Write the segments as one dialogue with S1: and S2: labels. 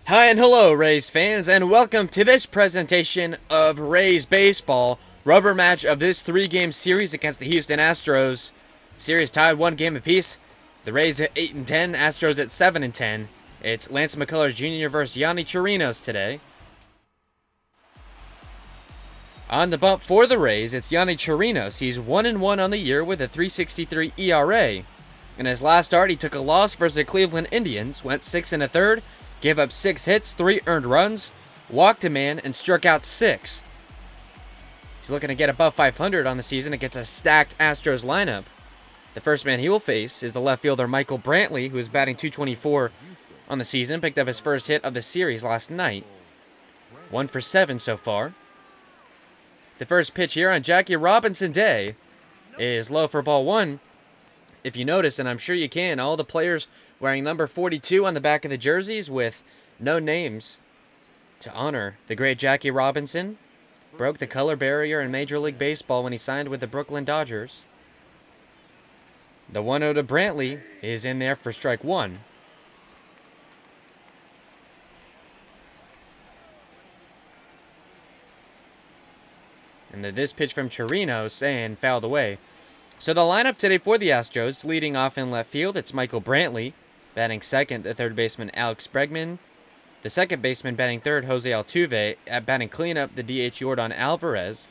S1: Hi and hello, Rays fans, and welcome to this presentation of Rays Baseball, rubber match of this three-game series against the Houston Astros. Series tied 1 game apiece. The Rays at 8-10, Astros at 7-10. It's Lance McCullers Jr. versus Yonny Chirinos today. On the bump for the Rays, it's Yonny Chirinos. He's 1-1 on the year with a 3.63 ERA. In his last start, he took a loss versus the Cleveland Indians, went 6 1/3, gave up 6 hits, 3 earned runs, walked a man, and struck out 6. He's looking to get above 500 on the season against a stacked Astros lineup. The first man he will face is the left fielder Michael Brantley, who is batting .224 on the season, picked up his first hit of the series last night. 1 for 7 so far. The first pitch here on Jackie Robinson Day is low for ball 1. If you notice, and I'm sure you can, all the players wearing number 42 on the back of the jerseys with no names to honor the great Jackie Robinson. Broke the color barrier in Major League Baseball when he signed with the Brooklyn Dodgers. The 1-0 to Brantley is in there for strike 1. And this pitch from Chirinos and fouled away. So the lineup today for the Astros, leading off in left field, it's Michael Brantley. Batting second, the third baseman Alex Bregman. The second baseman batting third, Jose Altuve. At batting cleanup, the DH Yordan Alvarez.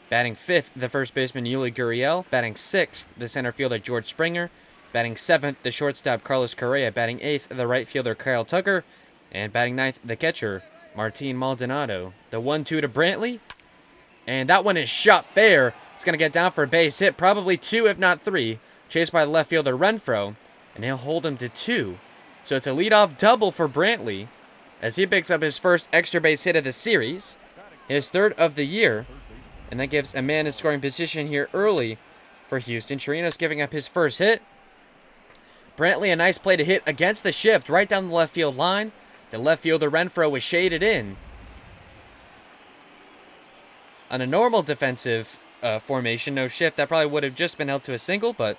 S1: Batting fifth, the first baseman Yuli Gurriel. Batting sixth, the center fielder George Springer. Batting seventh, the shortstop Carlos Correa. Batting eighth, the right fielder Kyle Tucker. And batting ninth, the catcher Martin Maldonado. The 1-2 to Brantley. And that one is shot fair. It's going to get down for a base hit, probably 2 if not 3. Chased by the left fielder Renfroe, and he'll hold him to 2. So it's a leadoff double for Brantley as he picks up his first extra base hit of the series, his third of the year, and that gives a man in scoring position here early for Houston. Chirinos giving up his first hit. Brantley, a nice play to hit against the shift right down the left field line. The left fielder Renfroe was shaded in. On a normal defensive formation, no shift, that probably would have just been held to a single, but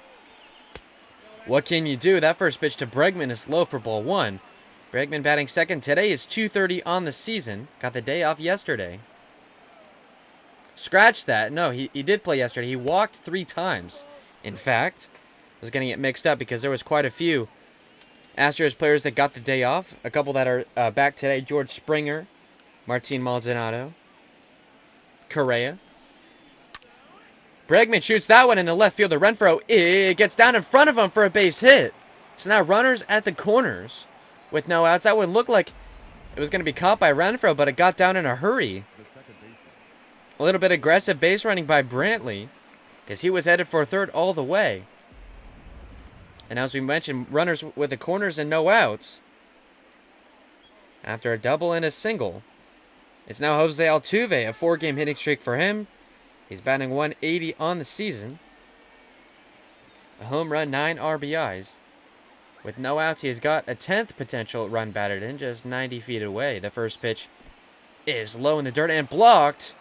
S1: what can you do? That first pitch to Bregman is low for ball 1. Bregman batting second today is .230 on the season. Got the day off yesterday. Scratch that. No, he did play yesterday. He walked 3 times. In fact, I was going to get mixed up because there was quite a few Astros players that got the day off. A couple that are back today. George Springer, Martin Maldonado, Correa. Bregman shoots that one in the left fielder. Renfroe, it gets down in front of him for a base hit. So now runners at the corners with no outs. That would look like it was going to be caught by Renfroe, but it got down in a hurry. A little bit aggressive base running by Brantley because he was headed for third all the way. And as we mentioned, runners with the corners and no outs. After a double and a single, it's now Jose Altuve, a 4-game hitting streak for him. He's batting .180 on the season. A home run, 9 RBIs. With no outs, he has got a 10th potential run batted in, just 90 feet away. The first pitch is low in the dirt and blocked.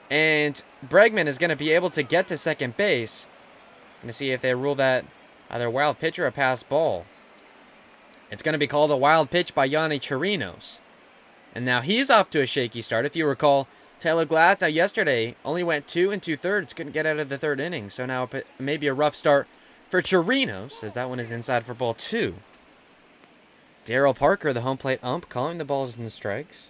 S1: And Bregman is going to be able to get to second base. Going to see if they rule that either a wild pitch or a pass ball. It's going to be called a wild pitch by Yonny Chirinos. And now he's off to a shaky start. If you recall, Taylor Glass, now yesterday, only went 2 2/3. Couldn't get out of the third inning. So now maybe a rough start for Chirinos, as that one is inside for ball 2. Darryl Parker, the home plate ump, calling the balls and the strikes.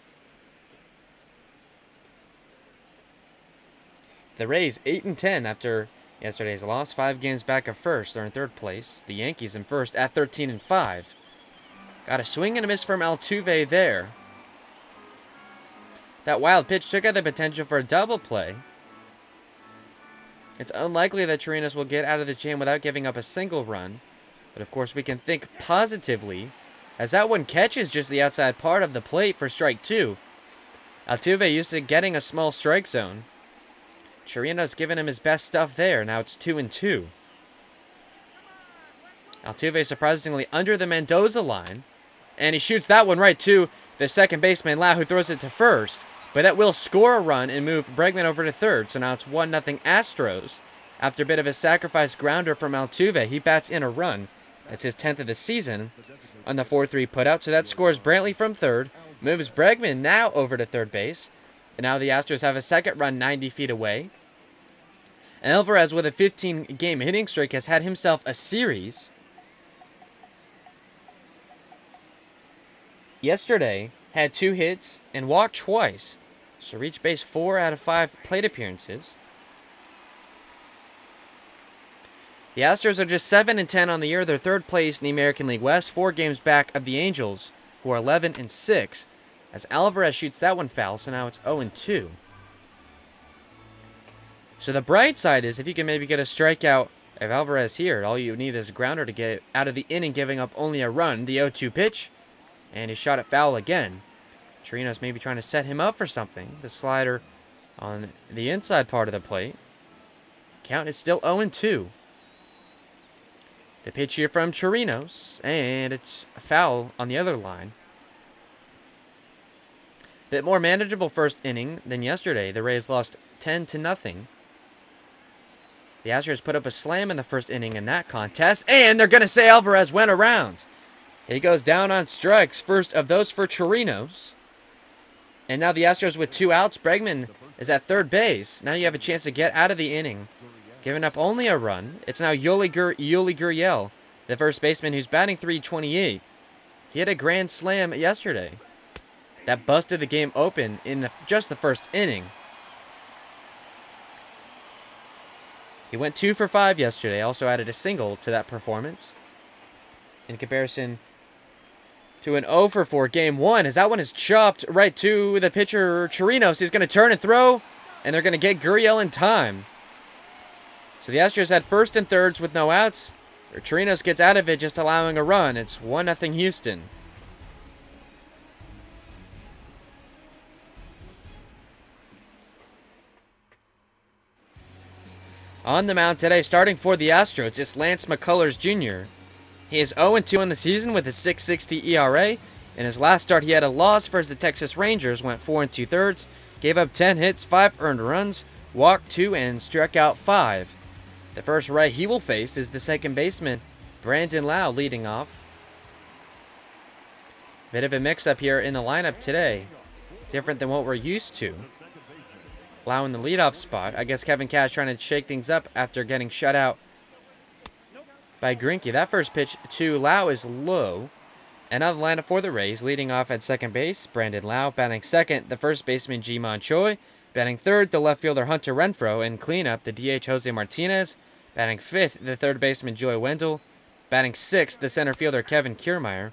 S1: The Rays 8-10 after yesterday's loss. 5 games back of first. They're in third place. The Yankees in first at 13-5. Got a swing and a miss from Altuve there. That wild pitch took out the potential for a double play. It's unlikely that Chirinos will get out of the jam without giving up a single run. But of course we can think positively, as that one catches just the outside part of the plate for strike 2. Altuve used to getting a small strike zone. Chirinos giving him his best stuff there. Now it's 2-2. Altuve surprisingly under the Mendoza line. And he shoots that one right to the second baseman, Lau, who throws it to first. But that will score a run and move Bregman over to third. So now it's 1-0 Astros. After a bit of a sacrifice grounder from Altuve, he bats in a run. That's his 10th of the season. on the 4-3 putout. So that scores Brantley from third. Moves Bregman now over to third base. And now the Astros have a second run 90 feet away. And Alvarez, with a 15-game hitting streak, has had himself a series. Yesterday, had 2 hits and walked twice. So reached base 4 out of 5 plate appearances. The Astros are just 7-10 on the year. They're third place in the American League West, 4 games back of the Angels, who are 11-6. As Alvarez shoots that one foul, so now it's 0-2. So the bright side is if you can maybe get a strikeout of Alvarez here, all you need is a grounder to get out of the inning, giving up only a run. The 0-2 pitch, and he shot it foul again. Chirinos maybe trying to set him up for something. The slider on the inside part of the plate. Count is still 0-2. The pitch here from Chirinos, and it's a foul on the other line. Bit more manageable first inning than yesterday. The Rays lost 10-0. The Astros put up a slam in the first inning in that contest, and they're going to say Alvarez went around. He goes down on strikes, first of those for Chirinos. And now the Astros with 2 outs. Bregman is at third base. Now you have a chance to get out of the inning. Giving up only a run. It's now Yuli Gurriel, the first baseman who's batting .328. He had a grand slam yesterday. That busted the game open in just the first inning. He went 2 for 5 yesterday. Also added a single to that performance. In comparison to an 0 for 4 game 1, as that one is chopped right to the pitcher Chirinos. He's going to turn and throw, and they're going to get Gurriel in time. So the Astros had first and thirds with no outs. Chirinos gets out of it, just allowing a run. It's 1-0 Houston. On the mound today, starting for the Astros, it's Lance McCullers Jr. He is 0-2 on the season with a .660 ERA. In his last start, he had a loss versus the Texas Rangers, went 4 2/3, gave up 10 hits, 5 earned runs, walked 2, and struck out 5. The first right he will face is the second baseman, Brandon Lowe, leading off. Bit of a mix-up here in the lineup today. Different than what we're used to. Lowe in the leadoff spot. I guess Kevin Cash trying to shake things up after getting shut out by Greinke. That first pitch to Lowe is low. And out of the lineup for the Rays, leading off at second base, Brandon Lowe. Batting second, the first baseman, Ji-Man Choi. Batting third, the left fielder, Hunter Renfroe. And cleanup, the DH, Jose Martinez. Batting fifth, the third baseman, Joey Wendell. Batting sixth, the center fielder, Kevin Kiermaier.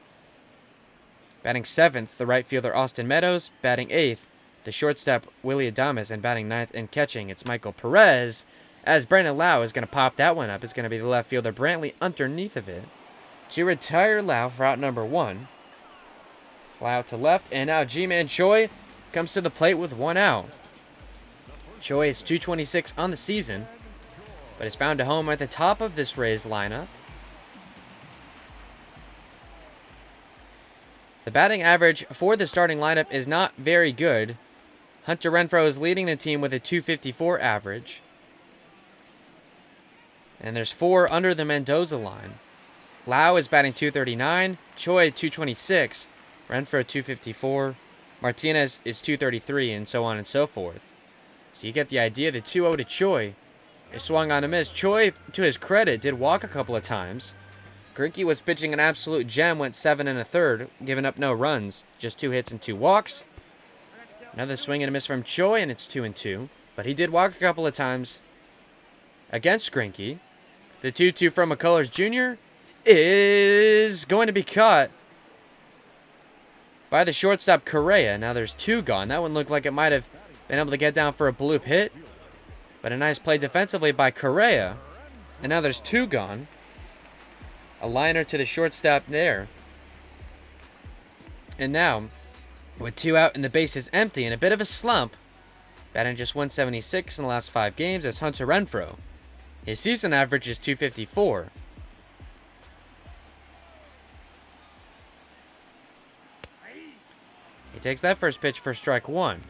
S1: Batting seventh, the right fielder, Austin Meadows. Batting eighth, the shortstop, Willy Adames. And batting ninth and catching, it's Michael Perez. As Brandon Lowe is going to pop that one up. It's going to be the left fielder, Brantley, underneath of it. To retire Lowe for out number 1. Fly out to left. And now Ji-Man Choi comes to the plate with 1 out. Choi is .226 on the season, but is found a home at the top of this Rays lineup. The batting average for the starting lineup is not very good. Hunter Renfroe is leading the team with a .254 average. And there's 4 under the Mendoza line. Lowe is batting .239, Choi .226, Renfroe .254, Martinez is .233, and so on and so forth. So you get the idea. The 2-0 to Choi is swung on a miss. Choi, to his credit, did walk a couple of times. Greinke was pitching an absolute gem, went 7 1/3, giving up no runs, just 2 hits and 2 walks. Another swing and a miss from Choi, and it's 2-2. But he did walk a couple of times against Greinke. The 2-2 from McCullers Jr. is going to be caught by the shortstop Correa. Now there's 2 gone. That one looked like it might have been able to get down for a bloop hit, but a nice play defensively by Correa. And now there's 2 gone. A liner to the shortstop there. And now, with 2 out and the bases empty and a bit of a slump, batting just .176 in the last 5 games, it's Hunter Renfroe. His season average is .254. He takes that first pitch for strike 1.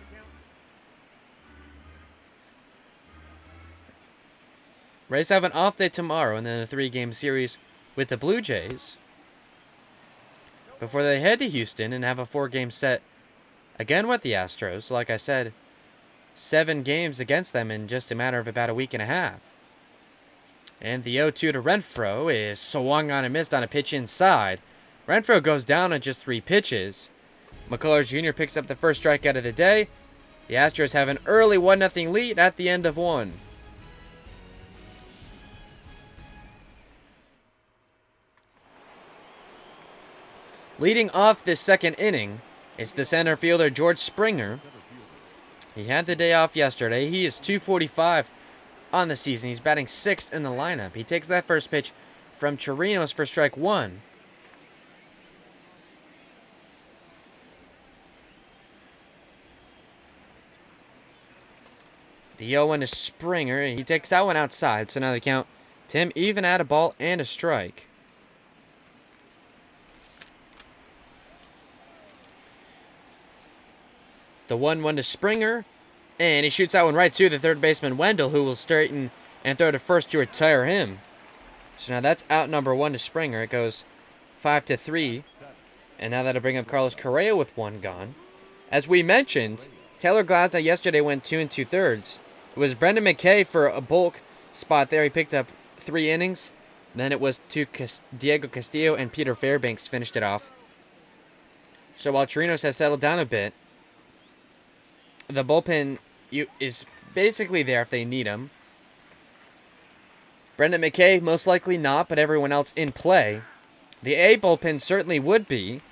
S1: Rays have an off day tomorrow and then a 3-game series with the Blue Jays. before they head to Houston and have a 4-game set again with the Astros. So like I said, 7 games against them in just a matter of about a week and a half. And the 0-2 to Renfroe is swung on and missed on a pitch inside. Renfroe goes down on just 3 pitches. McCullers Jr. picks up the first strikeout of the day. The Astros have an early 1-0 lead at the end of 1. Leading off this second inning, it's the center fielder George Springer. He had the day off yesterday. He is .245 on the season. He's batting 6th in the lineup. He takes that first pitch from Chirinos for strike 1. The 0-1 is Springer. He takes that one outside, so now the count to him even at a ball and a strike. The 1-1 to Springer, and he shoots that one right to the third baseman Wendell, who will straighten and throw to first to retire him. So now that's out number 1 to Springer. It goes 5-3, and now that'll bring up Carlos Correa with 1 gone. As we mentioned, Taylor Glasnow yesterday went 2 2/3. It was Brendan McKay for a bulk spot there. He picked up 3 innings. Then it was Diego Castillo and Peter Fairbanks finished it off. So while Chirinos has settled down a bit, the bullpen is basically there if they need him. Brendan McKay, most likely not, but everyone else in play. The A bullpen certainly would be.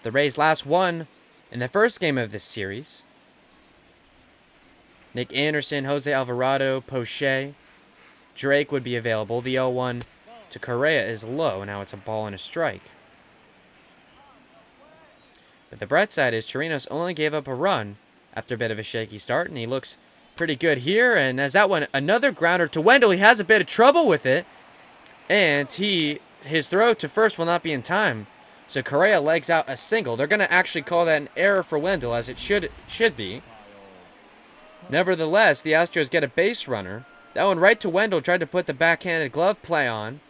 S1: The Rays last won in the first game of this series. Nick Anderson, Jose Alvarado, Poche, Drake would be available. The 0-1 to Correa is low. Now it's a ball and a strike. But the bright side is Chirinos only gave up a run after a bit of a shaky start, and he looks pretty good here. And as that one, another grounder to Wendell. He has a bit of trouble with it, and his throw to first will not be in time. So Correa legs out a single. They're going to actually call that an error for Wendell, as it should be. Nevertheless, the Astros get a base runner. That one right to Wendell, tried to put the backhanded glove play on,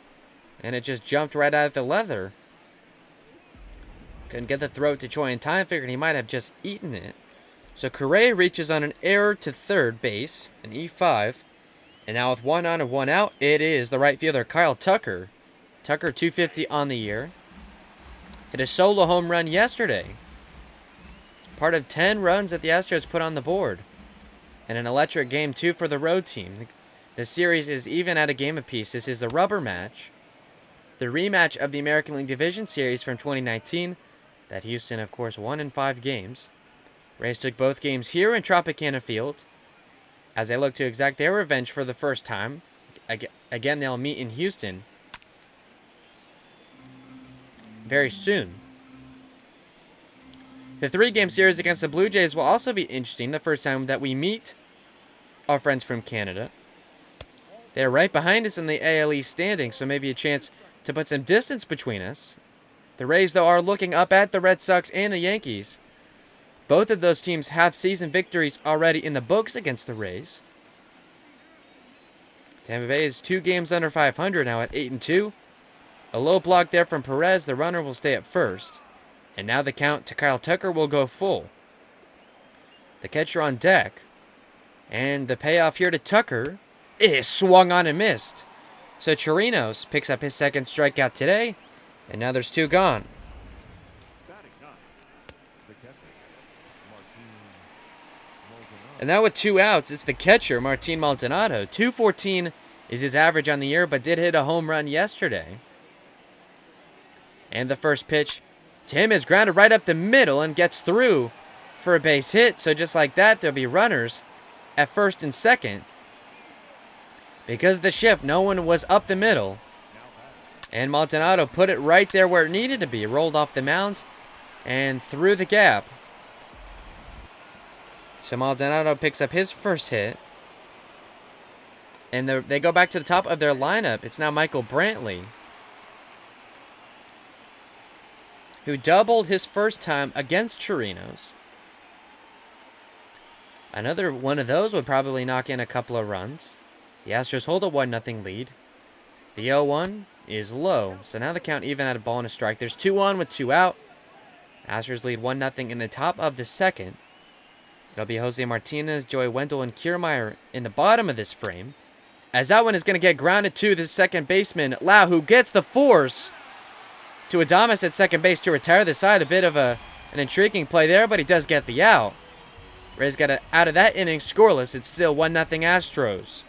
S1: and it just jumped right out of the leather. Couldn't get the throw to Choi in time, figured he might have just eaten it. So Correa reaches on an error to third base, an E5. And now with 1 on and 1 out, it is the right fielder Kyle Tucker. Tucker .250 on the year. Hit a solo home run yesterday. Part of 10 runs that the Astros put on the board. And an electric game, too, for the road team. The series is even at a game apiece. This is the rubber match. The rematch of the American League Division Series from 2019. That Houston, of course, won in 5 games. Rays took both games here in Tropicana Field as they look to exact their revenge for the first time. Again, they'll meet in Houston very soon. The 3-game series against the Blue Jays will also be interesting. The first time that we meet our friends from Canada. They're right behind us in the AL East standing, so maybe a chance to put some distance between us. The Rays, though, are looking up at the Red Sox and the Yankees. Both of those teams have season victories already in the books against the Rays. Tampa Bay is 2 games under 500 now at 8-2. A low block there from Perez. The runner will stay at first. And now the count to Kyle Tucker will go full. The catcher on deck. And the payoff here to Tucker is swung on and missed. So Chirinos picks up his second strikeout today. And now there's 2 gone. And now with 2 outs, it's the catcher, Martin Maldonado. .214 is his average on the year, but did hit a home run yesterday. And the first pitch, Tim is grounded right up the middle and gets through for a base hit. So just like that, there'll be runners at first and second. Because of the shift, no one was up the middle. And Maldonado put it right there where it needed to be. Rolled off the mound and through the gap. So Maldonado picks up his first hit. And they go back to the top of their lineup. It's now Michael Brantley, who doubled his first time against Chirinos. Another one of those would probably knock in a couple of runs. The Astros hold a 1-0 lead. The 0-1 is low. So now the count even at a ball and a strike. There's 2 on with 2 out. Astros lead 1-0 in the top of the second. It'll be Jose Martinez, Joey Wendell, and Kiermaier in the bottom of this frame. As that one is going to get grounded to the second baseman, Lau, who gets the force to Adames at second base to retire the side. A bit of an intriguing play there, but he does get the out. Rays got out of that inning scoreless. It's still 1-0 Astros.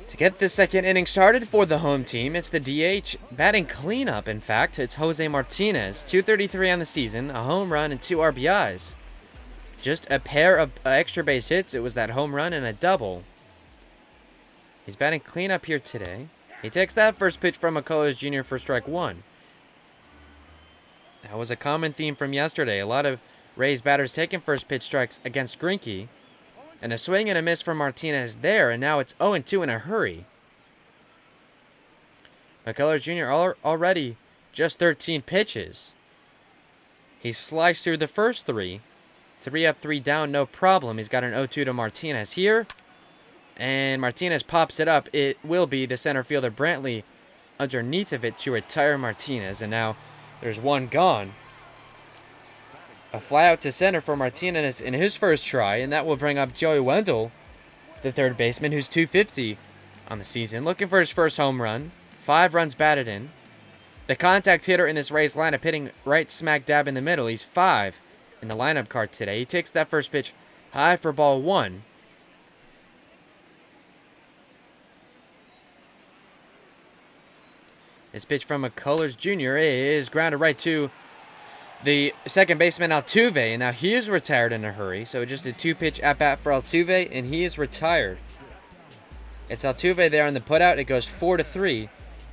S1: To get the second inning started for the home team, it's the DH batting cleanup. In fact, it's Jose Martinez, 233 on the season, a home run and 2 RBIs. Just a pair of extra base hits. It was that home run and a double. He's batting cleanup here today. He takes that first pitch from McCullers Jr. for strike 1. That was a common theme from yesterday. A lot of Rays batters taking first pitch strikes against Greinke. And a swing and a miss from Martinez there, and now it's 0-2 in a hurry. McCullers Jr. already just 13 pitches. He sliced through the first 3. 3 up, 3 down, no problem. He's got an 0-2 to Martinez here. And Martinez pops it up. It will be the center fielder Brantley underneath of it to retire Martinez. And now there's 1 gone. A fly out to center for Martinez in his first try, and that will bring up Joey Wendell, the third baseman, who's 250 on the season, looking for his first home run. 5 runs batted in. The contact hitter in this Rays lineup, hitting right smack dab in the middle. He's 5 in the lineup card today. He takes that first pitch high for ball 1. This pitch from McCullers Jr. is grounded right to the second baseman Altuve, and now he is retired in a hurry. So just a 2-pitch at-bat for Altuve, and he is retired. It's Altuve there on the putout. It goes 4-3.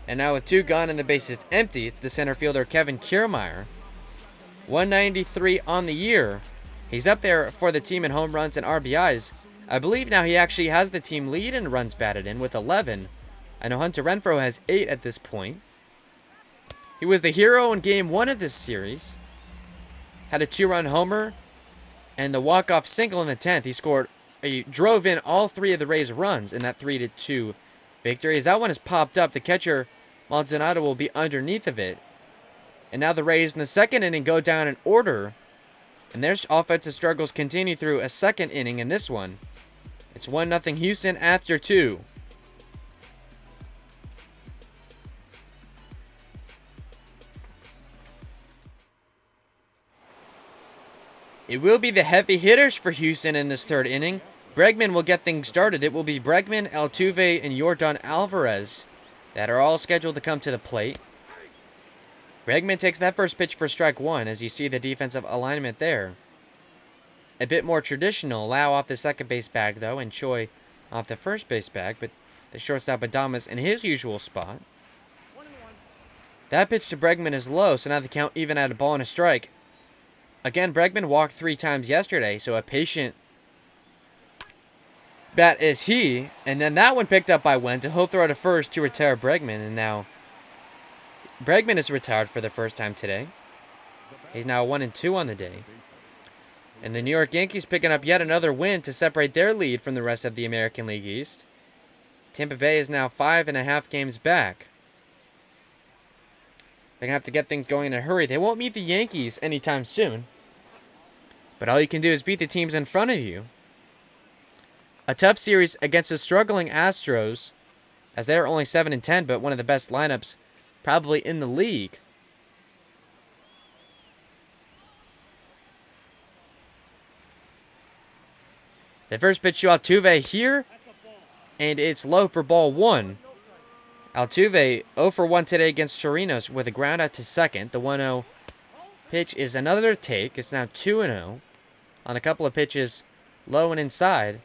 S1: And now with 2 gone and the bases empty, it's the center fielder Kevin Kiermaier. 193 on the year. He's up there for the team in home runs and RBIs. I believe now he actually has the team lead in runs batted in with 11. I know Hunter Renfroe has 8 at this point. He was the hero in Game 1 of this series. Had a 2-run homer and the walk-off single in the 10th. He drove in all 3 of the Rays' runs in that 3-2 victory. As that one is popped up, the catcher Maldonado will be underneath of it. And now the Rays in the second inning go down in order. And their offensive struggles continue through a second inning in this one. It's 1-0 Houston after 2. It will be the heavy hitters for Houston in this third inning. Bregman will get things started. It will be Bregman, Altuve, and Yordan Alvarez that are all scheduled to come to the plate. Bregman takes that first pitch for strike 1, as you see the defensive alignment there. A bit more traditional. Lau off the second base bag, though, and Choi off the first base bag, but the shortstop Adames in his usual spot. That pitch to Bregman is low, so now the count even at a ball and a strike. Again, Bregman walked 3 times yesterday, so a patient bat is he. And then that one picked up by Wendell. He'll throw to first to retire Bregman, and now Bregman is retired for the first time today. He's now 1-2 on the day. And the New York Yankees picking up yet another win to separate their lead from the rest of the American League East. Tampa Bay is now 5.5 games back. They're going to have to get things going in a hurry. They won't meet the Yankees anytime soon. But all you can do is beat the teams in front of you. A tough series against the struggling Astros, as they're only 7-10, but one of the best lineups probably in the league. The first pitch to Altuve here, and it's low for ball 1. Altuve 0 for 1 today against Chirinos with a ground out to second. The 1-0 pitch is another take. It's now 2-0 on a couple of pitches low and inside.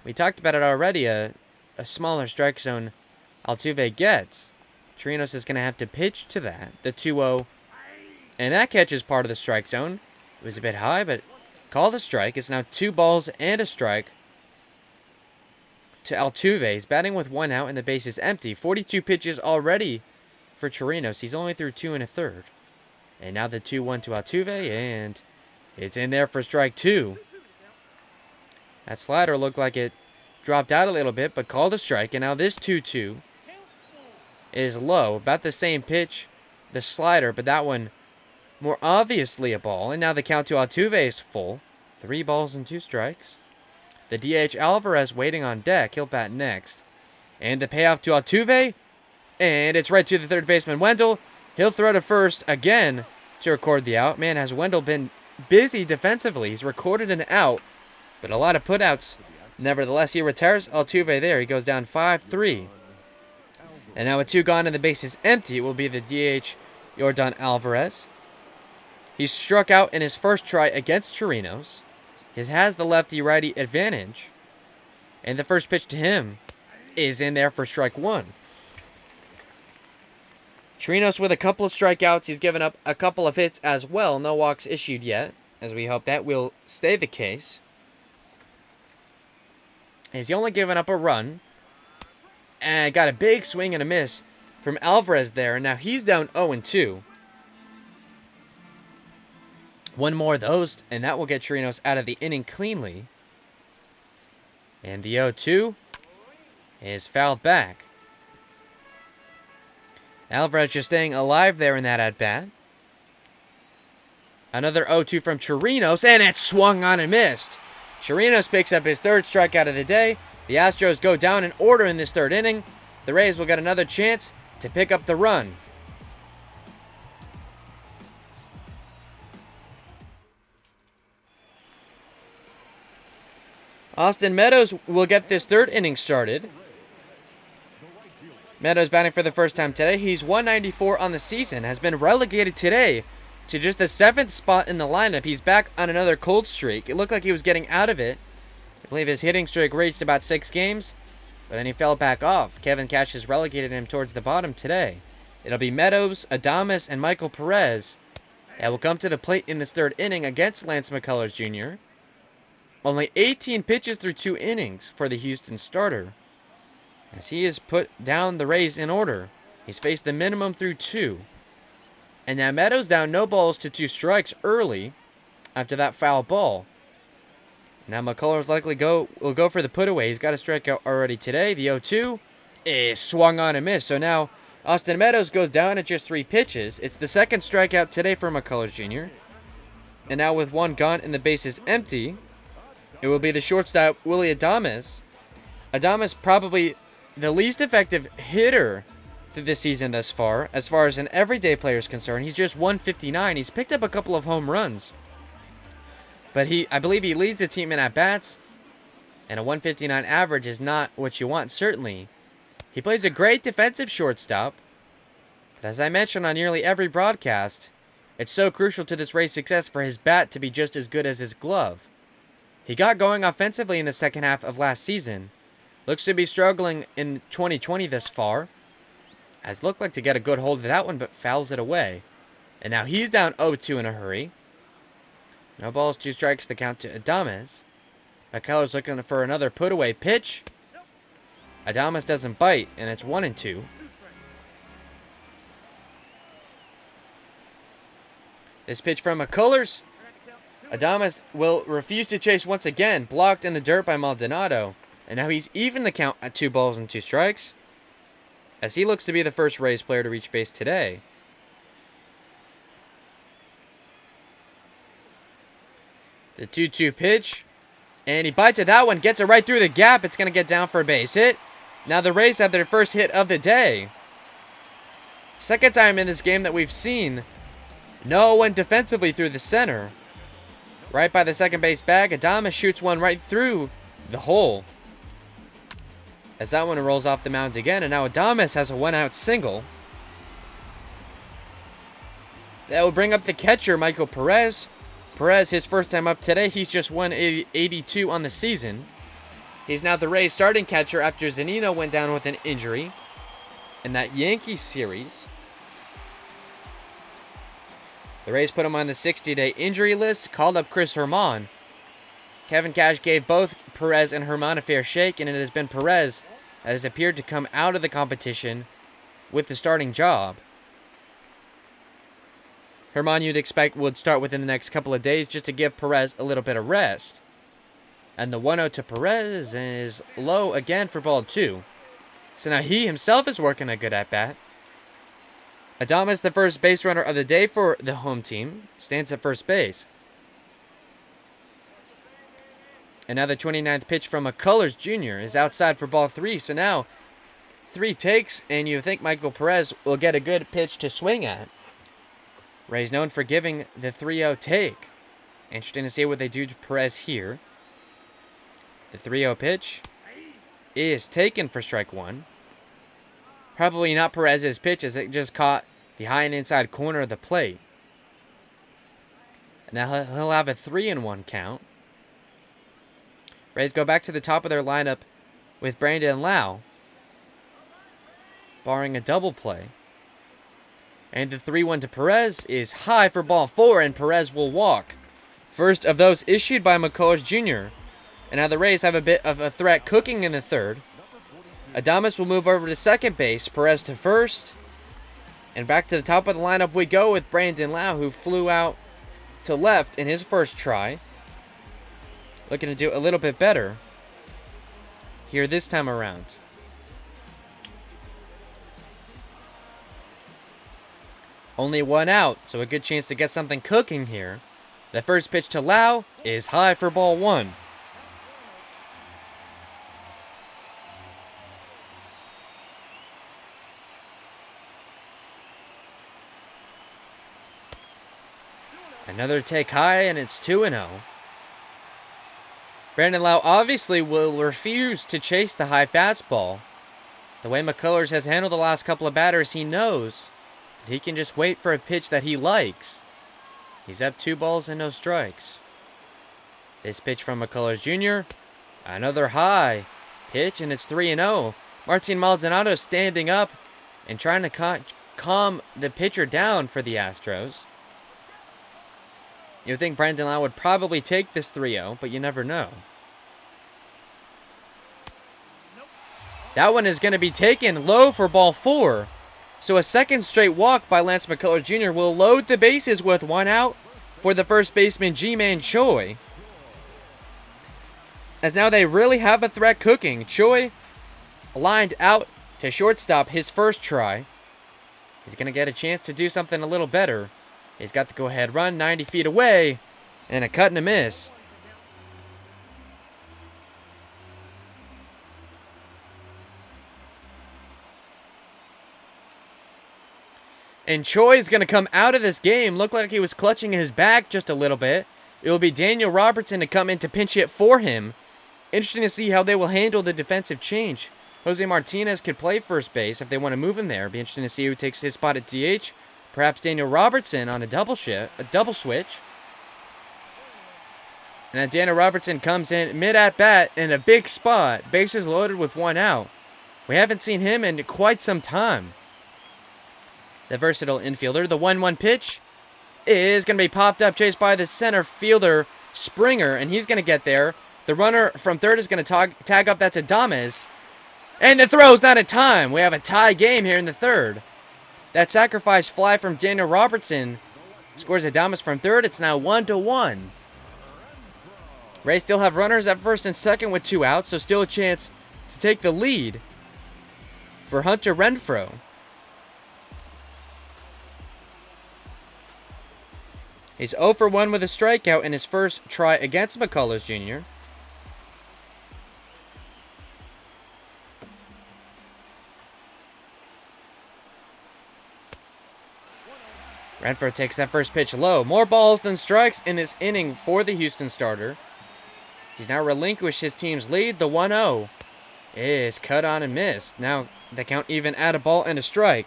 S1: We talked about it already, a smaller strike zone Altuve gets. Chirinos is going to have to pitch to that. The 2-0, and that catch is part of the strike zone. It was a bit high, but called a strike. It's now 2 balls and a strike to Altuve. He's batting with 1 out and the base is empty. 42 pitches already for Chirinos. He's only through 2 1/3. And now the 2-1 to Altuve, and It's in there for strike 2. That slider looked like it dropped out a little bit, but called a strike. And now this 2-2 is low. About the same pitch, the slider, but that one more obviously a ball. And now the count to Altuve is full. 3 balls and 2 strikes. The DH Alvarez waiting on deck. He'll bat next. And the payoff to Altuve. And it's right to the third baseman, Wendell. He'll throw to first again to record the out. Man, has Wendell been busy defensively. He's recorded an out, but a lot of putouts. Nevertheless, he retires Altuve there. He goes down 5-3. And now with 2 gone and the base is empty, it will be the DH Yordan Alvarez. He struck out in his first try against Chirinos. He has the lefty-righty advantage. And the first pitch to him is in there for strike 1. Chirinos with a couple of strikeouts. He's given up a couple of hits as well. No walks issued yet, as we hope that will stay the case. He's only given up a run. And got a big swing and a miss from Alvarez there. And now he's down 0-2. One more of those, and that will get Chirinos out of the inning cleanly. And the 0-2 is fouled back. Alvarez just staying alive there in that at-bat. Another 0-2 from Chirinos, and it's swung on and missed. Chirinos picks up his 3rd strikeout of the day. The Astros go down in order in this 3rd inning. The Rays will get another chance to pick up the run. Austin Meadows will get this 3rd inning started. Meadows batting for the first time today. He's 194 on the season. Has been relegated today to just the 7th spot in the lineup. He's back on another cold streak. It looked like he was getting out of it. I believe his hitting streak reached about 6 games, but then he fell back off. Kevin Cash has relegated him towards the bottom today. It'll be Meadows, Adames, and Michael Perez that will come to the plate in this 3rd inning against Lance McCullers Jr. Only 18 pitches through 2 innings for the Houston starter, as he has put down the Rays in order. He's faced the minimum through 2. And now Meadows down no balls to 2 strikes early after that foul ball. Now McCullers likely will go for the put away. He's got a strikeout already today. The 0-2 is swung on and missed. So now Austin Meadows goes down at just 3 pitches. It's the 2nd strikeout today for McCullers Jr. And now with 1 gone and the base is empty, it will be the shortstop Willy Adames. Adames probably the least effective hitter through this season thus far as an everyday player is concerned. He's just 159. He's picked up a couple of home runs, but I believe he leads the team in at-bats, and a 159 average is not what you want, certainly. He plays a great defensive shortstop, but as I mentioned on nearly every broadcast, it's so crucial to this Rays' success for his bat to be just as good as his glove. He got going offensively in the second half of last season. Looks to be struggling in 2020 thus far. Has looked like to get a good hold of that one, but fouls it away. And now he's down 0-2 in a hurry. No balls, 2 strikes, the count to Adames. McCullers looking for another put-away pitch. Adames doesn't bite, and it's 1-2. This pitch from McCullers. Adames will refuse to chase once again, blocked in the dirt by Maldonado. And now he's even the count at 2 balls and 2 strikes, as he looks to be the first Rays player to reach base today. The 2-2 pitch, and he bites at that one, gets it right through the gap. It's going to get down for a base hit. Now the Rays have their first hit of the day. 2nd time in this game that we've seen no one defensively through the center. Right by the 2nd base bag, Adames shoots one right through the hole, as that one rolls off the mound again. And now Adames has a 1-out single. That will bring up the catcher, Michael Perez. Perez, his first time up today, he's just 182 on the season. He's now the Rays starting catcher after Zunino went down with an injury in that Yankees series. The Rays put him on the 60-day injury list, called up Chris Herman. Kevin Cash gave both Perez and Herman a fair shake, and it has been Perez that has appeared to come out of the competition with the starting job. Herman, you'd expect, would start within the next couple of days just to give Perez a little bit of rest. And the 1-0 to Perez is low again for ball 2. So now he himself is working a good at-bat. Adames, the first base runner of the day for the home team, stands at first base. And now the 29th pitch from McCullers Jr. is outside for ball 3. So now 3 takes, and you think Michael Perez will get a good pitch to swing at. Ray's known for giving the 3-0 take. Interesting to see what they do to Perez here. The 3-0 pitch is taken for strike 1. Probably not Perez's pitch, as it just caught the high and inside corner of the plate. And now he'll have a 3-1 count. Rays go back to the top of their lineup with Brandon Lau, barring a double play. And the 3-1 to Perez is high for ball 4, and Perez will walk. First of those issued by McCullers Jr. And now the Rays have a bit of a threat cooking in the third. Adames will move over to second base, Perez to first. And back to the top of the lineup we go with Brandon Lau, who flew out to left in his first try. Looking to do a little bit better here this time around. Only 1 out, so a good chance to get something cooking here. The first pitch to Lau is high for ball 1. Another take high, and it's 2-0. Brandon Lau obviously will refuse to chase the high fastball. The way McCullers has handled the last couple of batters, he knows that he can just wait for a pitch that he likes. He's up 2 balls and no strikes. This pitch from McCullers Jr. Another high pitch, and it's 3-0. Martin Maldonado standing up and trying to calm the pitcher down for the Astros. You would think Brandon Lau would probably take this 3-0, but you never know. That one is going to be taken low for ball 4. So a second straight walk by Lance McCullers Jr. will load the bases with 1 out for the first baseman Ji-Man Choi. As now they really have a threat cooking. Choi lined out to shortstop his first try. He's going to get a chance to do something a little better. He's got the go-ahead run 90 feet away, and a cut and a miss. And Choi is going to come out of this game. Looked like he was clutching his back just a little bit. It will be Daniel Robertson to come in to pinch hit for him. Interesting to see how they will handle the defensive change. Jose Martinez could play first base if they want to move him there. Be interesting to see who takes his spot at DH. Perhaps Daniel Robertson on a double switch. And then Daniel Robertson comes in mid-at-bat in a big spot. Bases loaded with 1 out. We haven't seen him in quite some time. The versatile infielder, the 1-1 pitch, is going to be popped up, chased by the center fielder, Springer, and he's going to get there. The runner from third is going to tag up, that's Adames. And the throw's not in time. We have a tie game here in the third. That sacrifice fly from Daniel Robertson scores Adames from third. It's now 1-1. Rays still have runners at first and second with 2 outs, so still a chance to take the lead for Hunter Renfroe. He's 0 for 1 with a strikeout in his first try against McCullers Jr. Renfroe takes that first pitch low. More balls than strikes in this inning for the Houston starter. He's now relinquished his team's lead. The 1-0 is cut on and missed. Now they count even at a ball and a strike.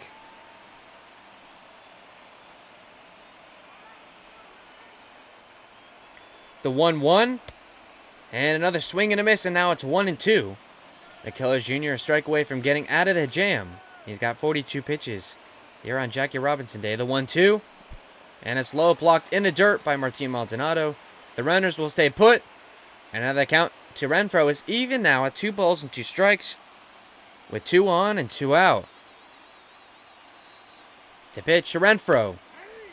S1: The 1-1 and another swing and a miss, and now it's 1-2. McCullers Jr. a strike away from getting out of the jam. He's got 42 pitches here on Jackie Robinson Day. The 1-2, and it's low, blocked in the dirt by Martin Maldonado. The runners will stay put, and now the count to Renfroe is even now at 2 balls and 2 strikes with 2 on and 2 out. The pitch to Renfroe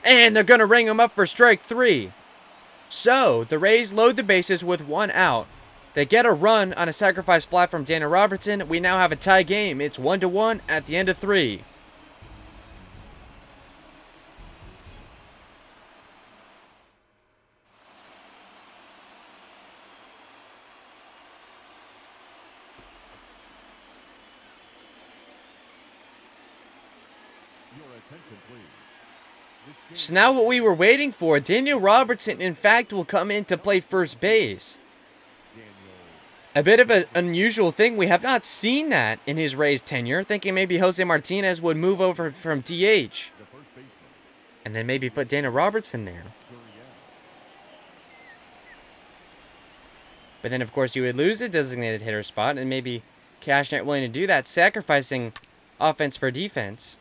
S1: And they're going to ring him up for strike 3. So, the Rays load the bases with 1 out. They get a run on a sacrifice fly from Daniel Robertson. We now have a tie game. It's 1-1 at the end of 3. So now what we were waiting for, Daniel Robertson, in fact, will come in to play first base. A bit of an unusual thing. We have not seen that in his Rays tenure. Thinking maybe Jose Martinez would move over from DH. And then maybe put Daniel Robertson there. But then, of course, you would lose the designated hitter spot. And maybe Cash not willing to do that, sacrificing offense for defense.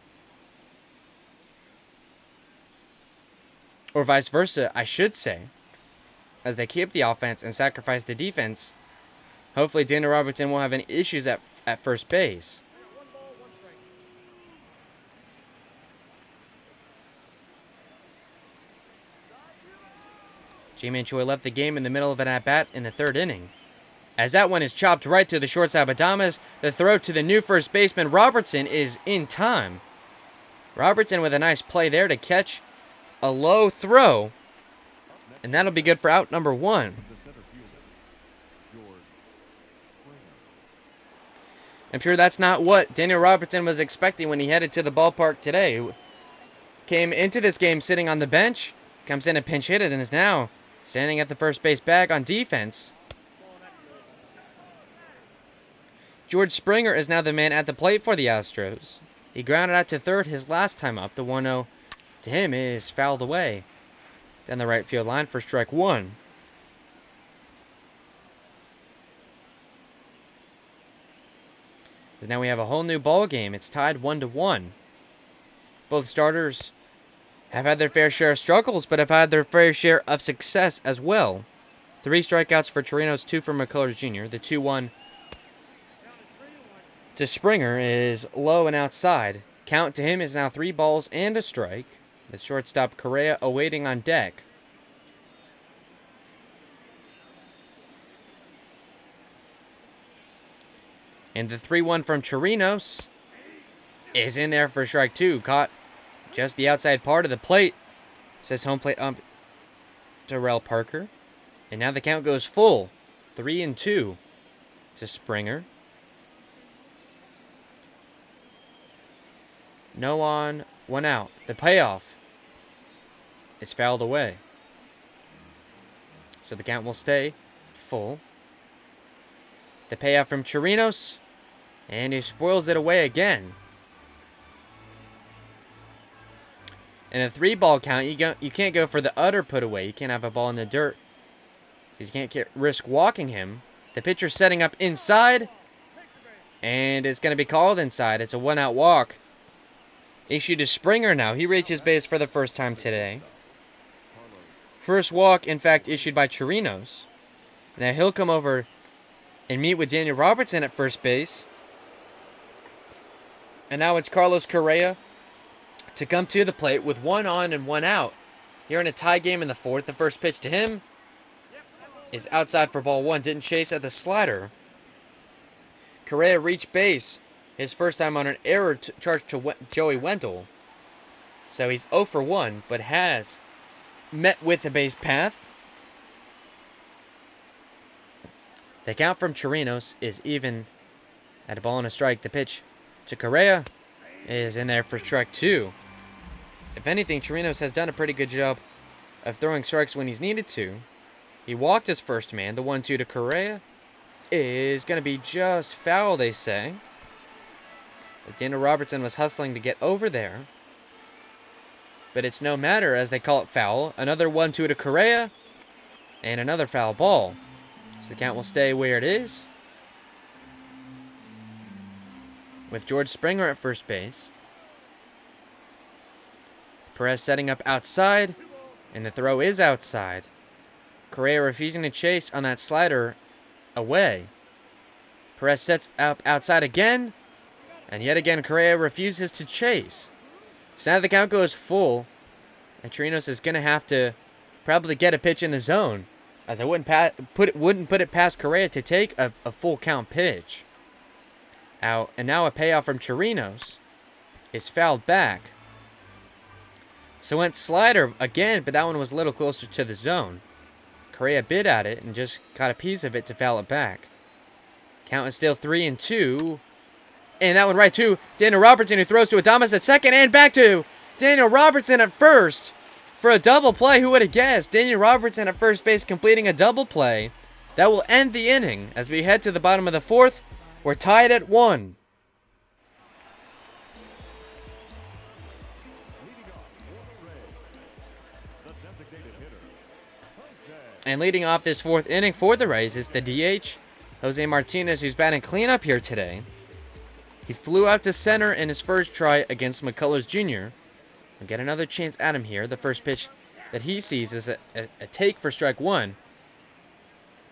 S1: Or vice versa, I should say. As they keep the offense and sacrifice the defense. Hopefully Daniel Robertson won't have any issues at first base. Ji-Man Choi left the game in the middle of an at-bat in the 3rd inning. As that one is chopped right to the shortstop Adames, the throw to the new first baseman Robertson is in time. Robertson with a nice play there to catch a low throw. And that'll be good for out number 1. I'm sure that's not what Daniel Robertson was expecting when he headed to the ballpark today. Came into this game sitting on the bench, comes in and pinch hit it, and is now standing at the first base bag on defense. George Springer is now the man at the plate for the Astros. He grounded out to third his last time up. The 1-0 to him is fouled away down the right field line for strike 1. Now we have a whole new ball game. It's tied 1-1. Both starters have had their fair share of struggles, but have had their fair share of success as well. 3 strikeouts for Chirinos, 2 for McCullers Jr. The 2-1 to Springer is low and outside. Count to him is now 3 balls and a strike. The shortstop Correa awaiting on deck. And the 3-1 from Chirinos is in there for strike 2. Caught just the outside part of the plate. Says home plate ump Terrell Parker. And now the count goes full. 3-2 to Springer. No on, 1 out. The payoff is fouled away. So the count will stay full. The payoff from Chirinos. And he spoils it away again. In a 3-ball count, you can't go for the utter put away. You can't have a ball in the dirt. You can't risk walking him. The pitcher setting up inside. And it's going to be called inside. It's a 1-out walk. Issued to Springer now. He reaches base for the first time today. First walk, in fact, issued by Chirinos. Now he'll come over and meet with Daniel Robertson at first base. And now it's Carlos Correa to come to the plate with 1 on and 1 out. Here in a tie game in the 4th. The first pitch to him is outside for ball 1. Didn't chase at the slider. Correa reached base. His first time on an error charged to Joey Wendell. So he's 0 for 1, but has met with the base path. The count from Chirinos is even at a ball and a strike. The pitch to Correa is in there for strike 2. If anything, Chirinos has done a pretty good job of throwing strikes when he's needed to. He walked his first man. The 1-2 to Correa is going to be just foul, they say. Daniel Robertson was hustling to get over there. But it's no matter as they call it foul. Another 1-2 to Correa. And another foul ball. So the count will stay where it is. With George Springer at first base. Perez setting up outside. And the throw is outside. Correa refusing to chase on that slider away. Perez sets up outside again. And yet again, Correa refuses to chase. So now the count goes full And Chirinos is going to have to probably get a pitch in the zone, as I wouldn't put it past Correa to take a full count pitch. Out, and now a payoff from Chirinos is fouled back. So went slider again, but that one was a little closer to the zone. Correa bit at it and just got a piece of it to foul it back. Count is still 3-2. And that one right to Daniel Robertson, who throws to Adames at second and back to Daniel Robertson at first for a double play. Who would have guessed? Daniel Robertson at first base completing a double play. That will end the inning as we head to the bottom of the fourth. We're tied at 1. And leading off this fourth inning for the Rays is the DH, Jose Martinez, who's batting cleanup here today. He flew out to center in his first try against McCullers Jr. We'll get another chance at him here. The first pitch that he sees is a take for strike one.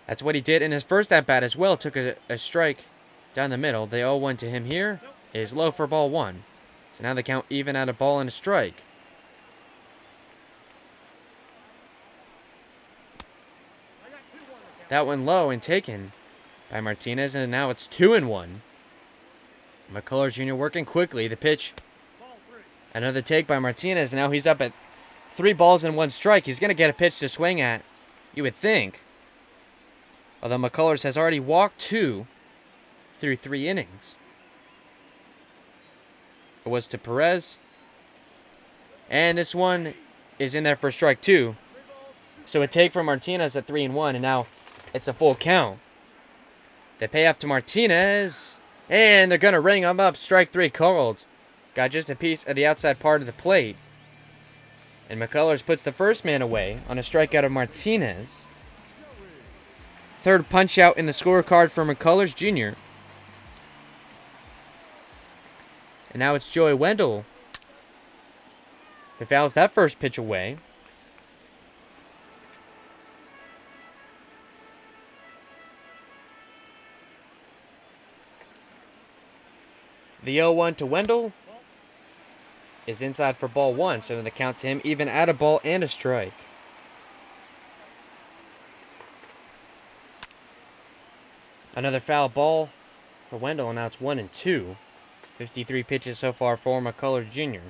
S1: That's what he did in his first at-bat as well. Took a strike down the middle. The 0-1 to him here is low for ball one. So now they count even at a ball and a strike. That one low and taken by Martinez, and now it's 2-1. McCullers Jr. working quickly. The pitch, another take by Martinez. Now he's up at 3 balls and 1 strike. He's going to get a pitch to swing at, you would think. Although McCullers has already walked 2 through 3 innings. It was to Perez. And this one is in there for strike 2. So a take from Martinez at 3-1, and now it's a full count. They pay off to Martinez, and they're going to ring him up. Strike 3 called. Got just a piece of the outside part of the plate. And McCullers puts the first man away on a strikeout of Martinez. Third punch out in the scorecard for McCullers Jr. And now it's Joey Wendell who fouls that first pitch away. The 0-1 to Wendell is inside for ball one, so the count to him even at a ball and a strike. Another foul ball for Wendell, and now it's 1-2. 53 pitches so far for McCullers Jr.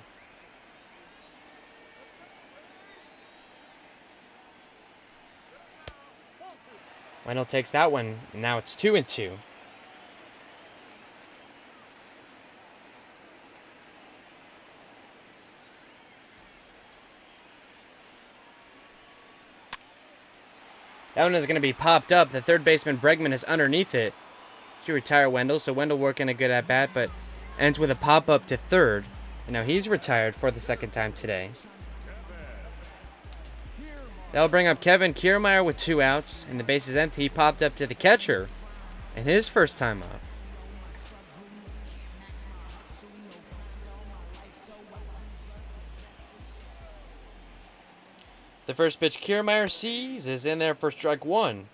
S1: Wendell takes that one, and now it's 2-2. That one is going to be popped up. The third baseman, Bregman, is underneath it to retire Wendell. So Wendell working a good at-bat, but ends with a pop-up to third. And now he's retired for the second time today. That'll bring up Kevin Kiermaier with 2 outs. And the base is empty. He popped up to the catcher in his first time up. The first pitch Kiermaier sees is in there for strike 1.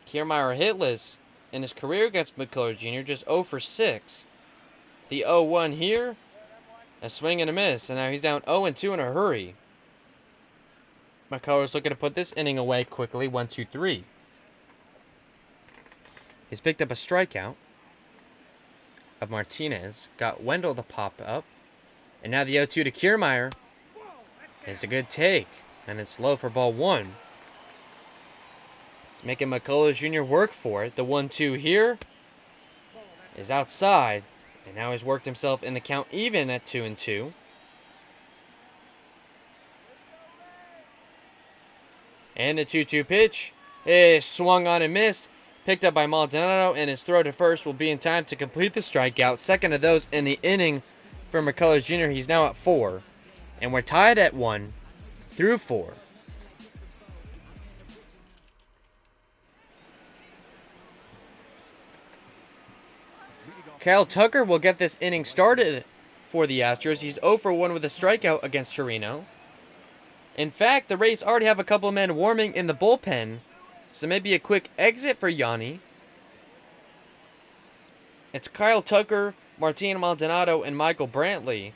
S1: Kiermaier hitless in his career against McCullers Jr. just 0 for 6. The 0-1 here, a swing and a miss, and now he's down 0-2 in a hurry. McCullers looking to put this inning away quickly, 1-2-3. He's picked up a strikeout of Martinez, got Wendell to pop up, and now the 0-2 to Kiermaier is a good take. And it's low for ball one. It's making McCullers Jr. work for it. The 1-2 here is outside. And now he's worked himself in the count even at 2-2. And the 2-2 pitch is swung on and missed. Picked up by Maldonado, and his throw to first will be in time to complete the strikeout. Second of those in the inning for McCullers Jr. He's now at 4. And we're tied at 1. Through 4. Kyle Tucker will get this inning started for the Astros. He's 0 for 1 with a strikeout against Chirino. In fact, the Rays already have a couple of men warming in the bullpen, so maybe a quick exit for Yanni. It's Kyle Tucker, Martin Maldonado, and Michael Brantley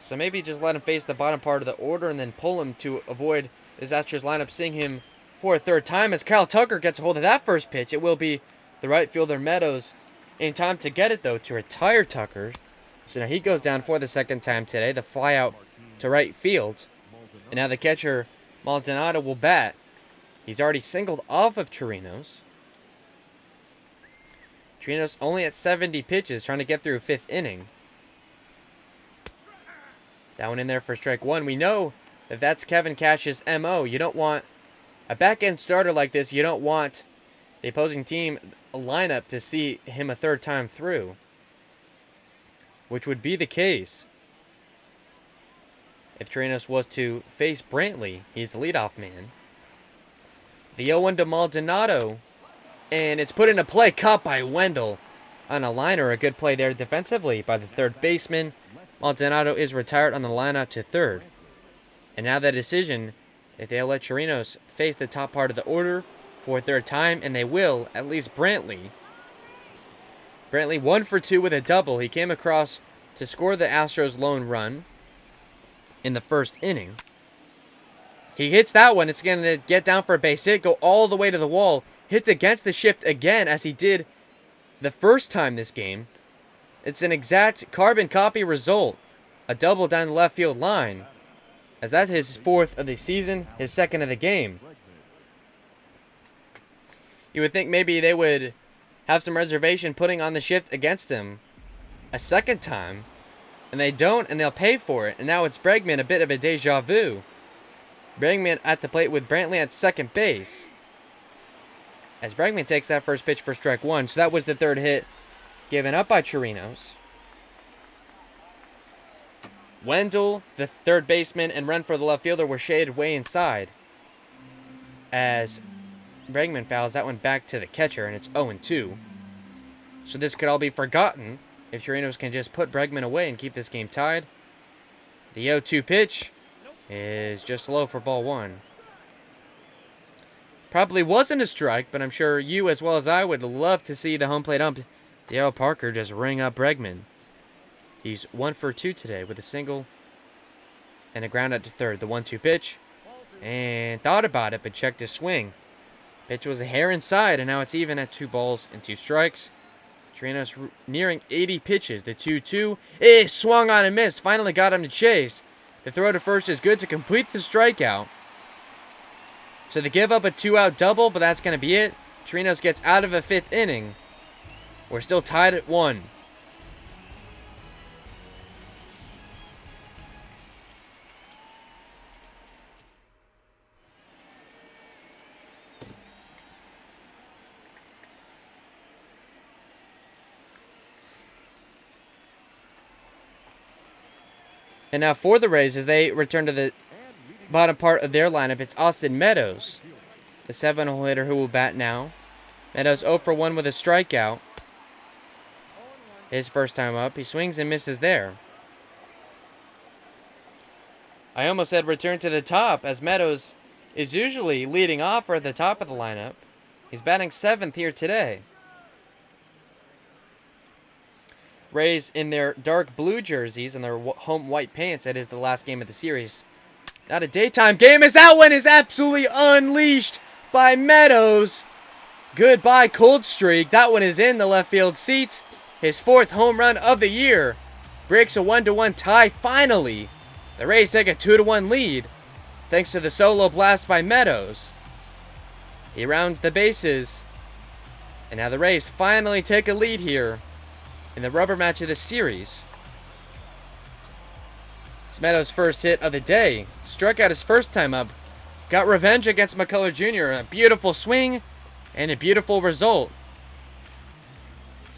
S1: So maybe just let him face the bottom part of the order and then pull him to avoid this Astros lineup seeing him for a third time. As Kyle Tucker gets a hold of that first pitch, it will be the right fielder Meadows in time to get it, though, to retire Tucker. So now he goes down for the second time today. The fly out to right field. And now the catcher, Maldonado, will bat. He's already singled off of Chirinos. Chirinos only at 70 pitches, trying to get through a fifth inning. That one in there for strike one. We know that that's Kevin Cash's MO. You don't want a back-end starter like this. You don't want the opposing team lineup to see him a third time through, which would be the case if Chirinos was to face Brantley. He's the leadoff man. The 0-1 to Maldonado, and it's put into play, caught by Wendell on a liner. A good play there defensively by the third baseman. Maldonado is retired on the line out to third. And now the decision, if they'll let Chirinos face the top part of the order for a third time, and they will, at least Brantley. Brantley 1 for 2 with a double. He came across to score the Astros' lone run in the first inning. He hits that one. It's going to get down for a base hit, go all the way to the wall. Hits against the shift again, as he did the first time this game. It's an exact carbon copy result. A double down the left field line, as that's his fourth of the season, his second of the game. You would think maybe they would have some reservation putting on the shift against him a second time, and they don't, and they'll pay for it. And now it's Bregman, a bit of a deja vu. Bregman at the plate with Brantley at second base, as Bregman takes that first pitch for strike one. So that was the third hit given up by Chirinos. Wendell, the third baseman, and Renfroe, the left fielder, were shaded way inside, as Bregman fouls that one back to the catcher, and it's 0-2. So this could all be forgotten if Chirinos can just put Bregman away and keep this game tied. The 0-2 pitch is just low for ball one. Probably wasn't a strike, but I'm sure you as well as I would love to see the home plate ump, Dale Parker, just ring up Bregman. He's 1 for 2 today with a single and a ground out to third. The 1-2 pitch, and thought about it, but checked his swing. Pitch was a hair inside, and now it's even at 2 balls and 2 strikes. Chirinos nearing 80 pitches. The 2-2 is swung on and missed. Finally got him to chase. The throw to first is good to complete the strikeout. So they give up a 2-out double, but that's going to be it. Chirinos gets out of a fifth inning. We're still tied at 1. And now for the Rays, as they return to the bottom part of their lineup, it's Austin Meadows, the 7-hole hitter, who will bat now. Meadows 0 for 1 with a strikeout. His first time up. He swings and misses there. I almost said return to the top, as Meadows is usually leading off or at the top of the lineup. He's batting 7th here today. Rays in their dark blue jerseys and their home white pants. That is the last game of the series. Not a daytime game, as that one is absolutely unleashed by Meadows. Goodbye, cold streak. That one is in the left field seats. His 4th home run of the year. Breaks a 1-1 tie finally. The Rays take a 2-1 lead, thanks to the solo blast by Meadows. He rounds the bases. And now the Rays finally take a lead here in the rubber match of the series. It's Meadows' first hit of the day. Struck out his first time up. Got revenge against McCullough Jr. A beautiful swing and a beautiful result.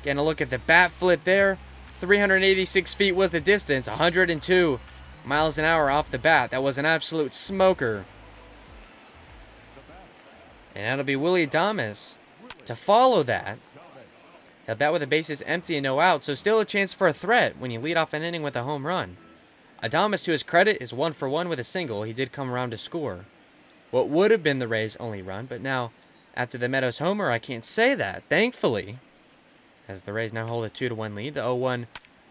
S1: Getting a look at the bat flip there. 386 feet was the distance. 102 miles an hour off the bat. That was an absolute smoker. And that'll be Willy Adames to follow that. He'll bat with the bases empty and no out, so still a chance for a threat when you lead off an inning with a home run. Adames, to his credit, is 1 for 1 with a single. He did come around to score what would have been the Rays' only run, but now, after the Meadows homer, I can't say that, thankfully, as the Rays now hold a 2-1 lead. The 0-1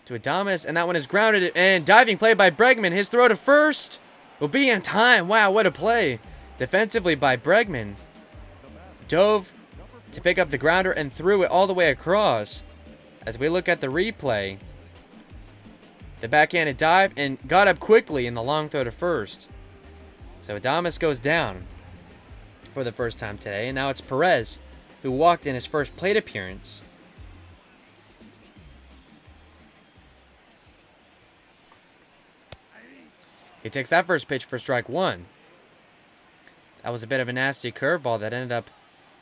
S1: to Adames, and that one is grounded, and diving play by Bregman. His throw to first will be in time. Wow, what a play defensively by Bregman. Dove to pick up the grounder and threw it all the way across. As we look at the replay, the backhanded dive and got up quickly in the long throw to first. So Adames goes down for the first time today, and now it's Perez who walked in his first plate appearance. He takes that first pitch for strike one. That was a bit of a nasty curveball that ended up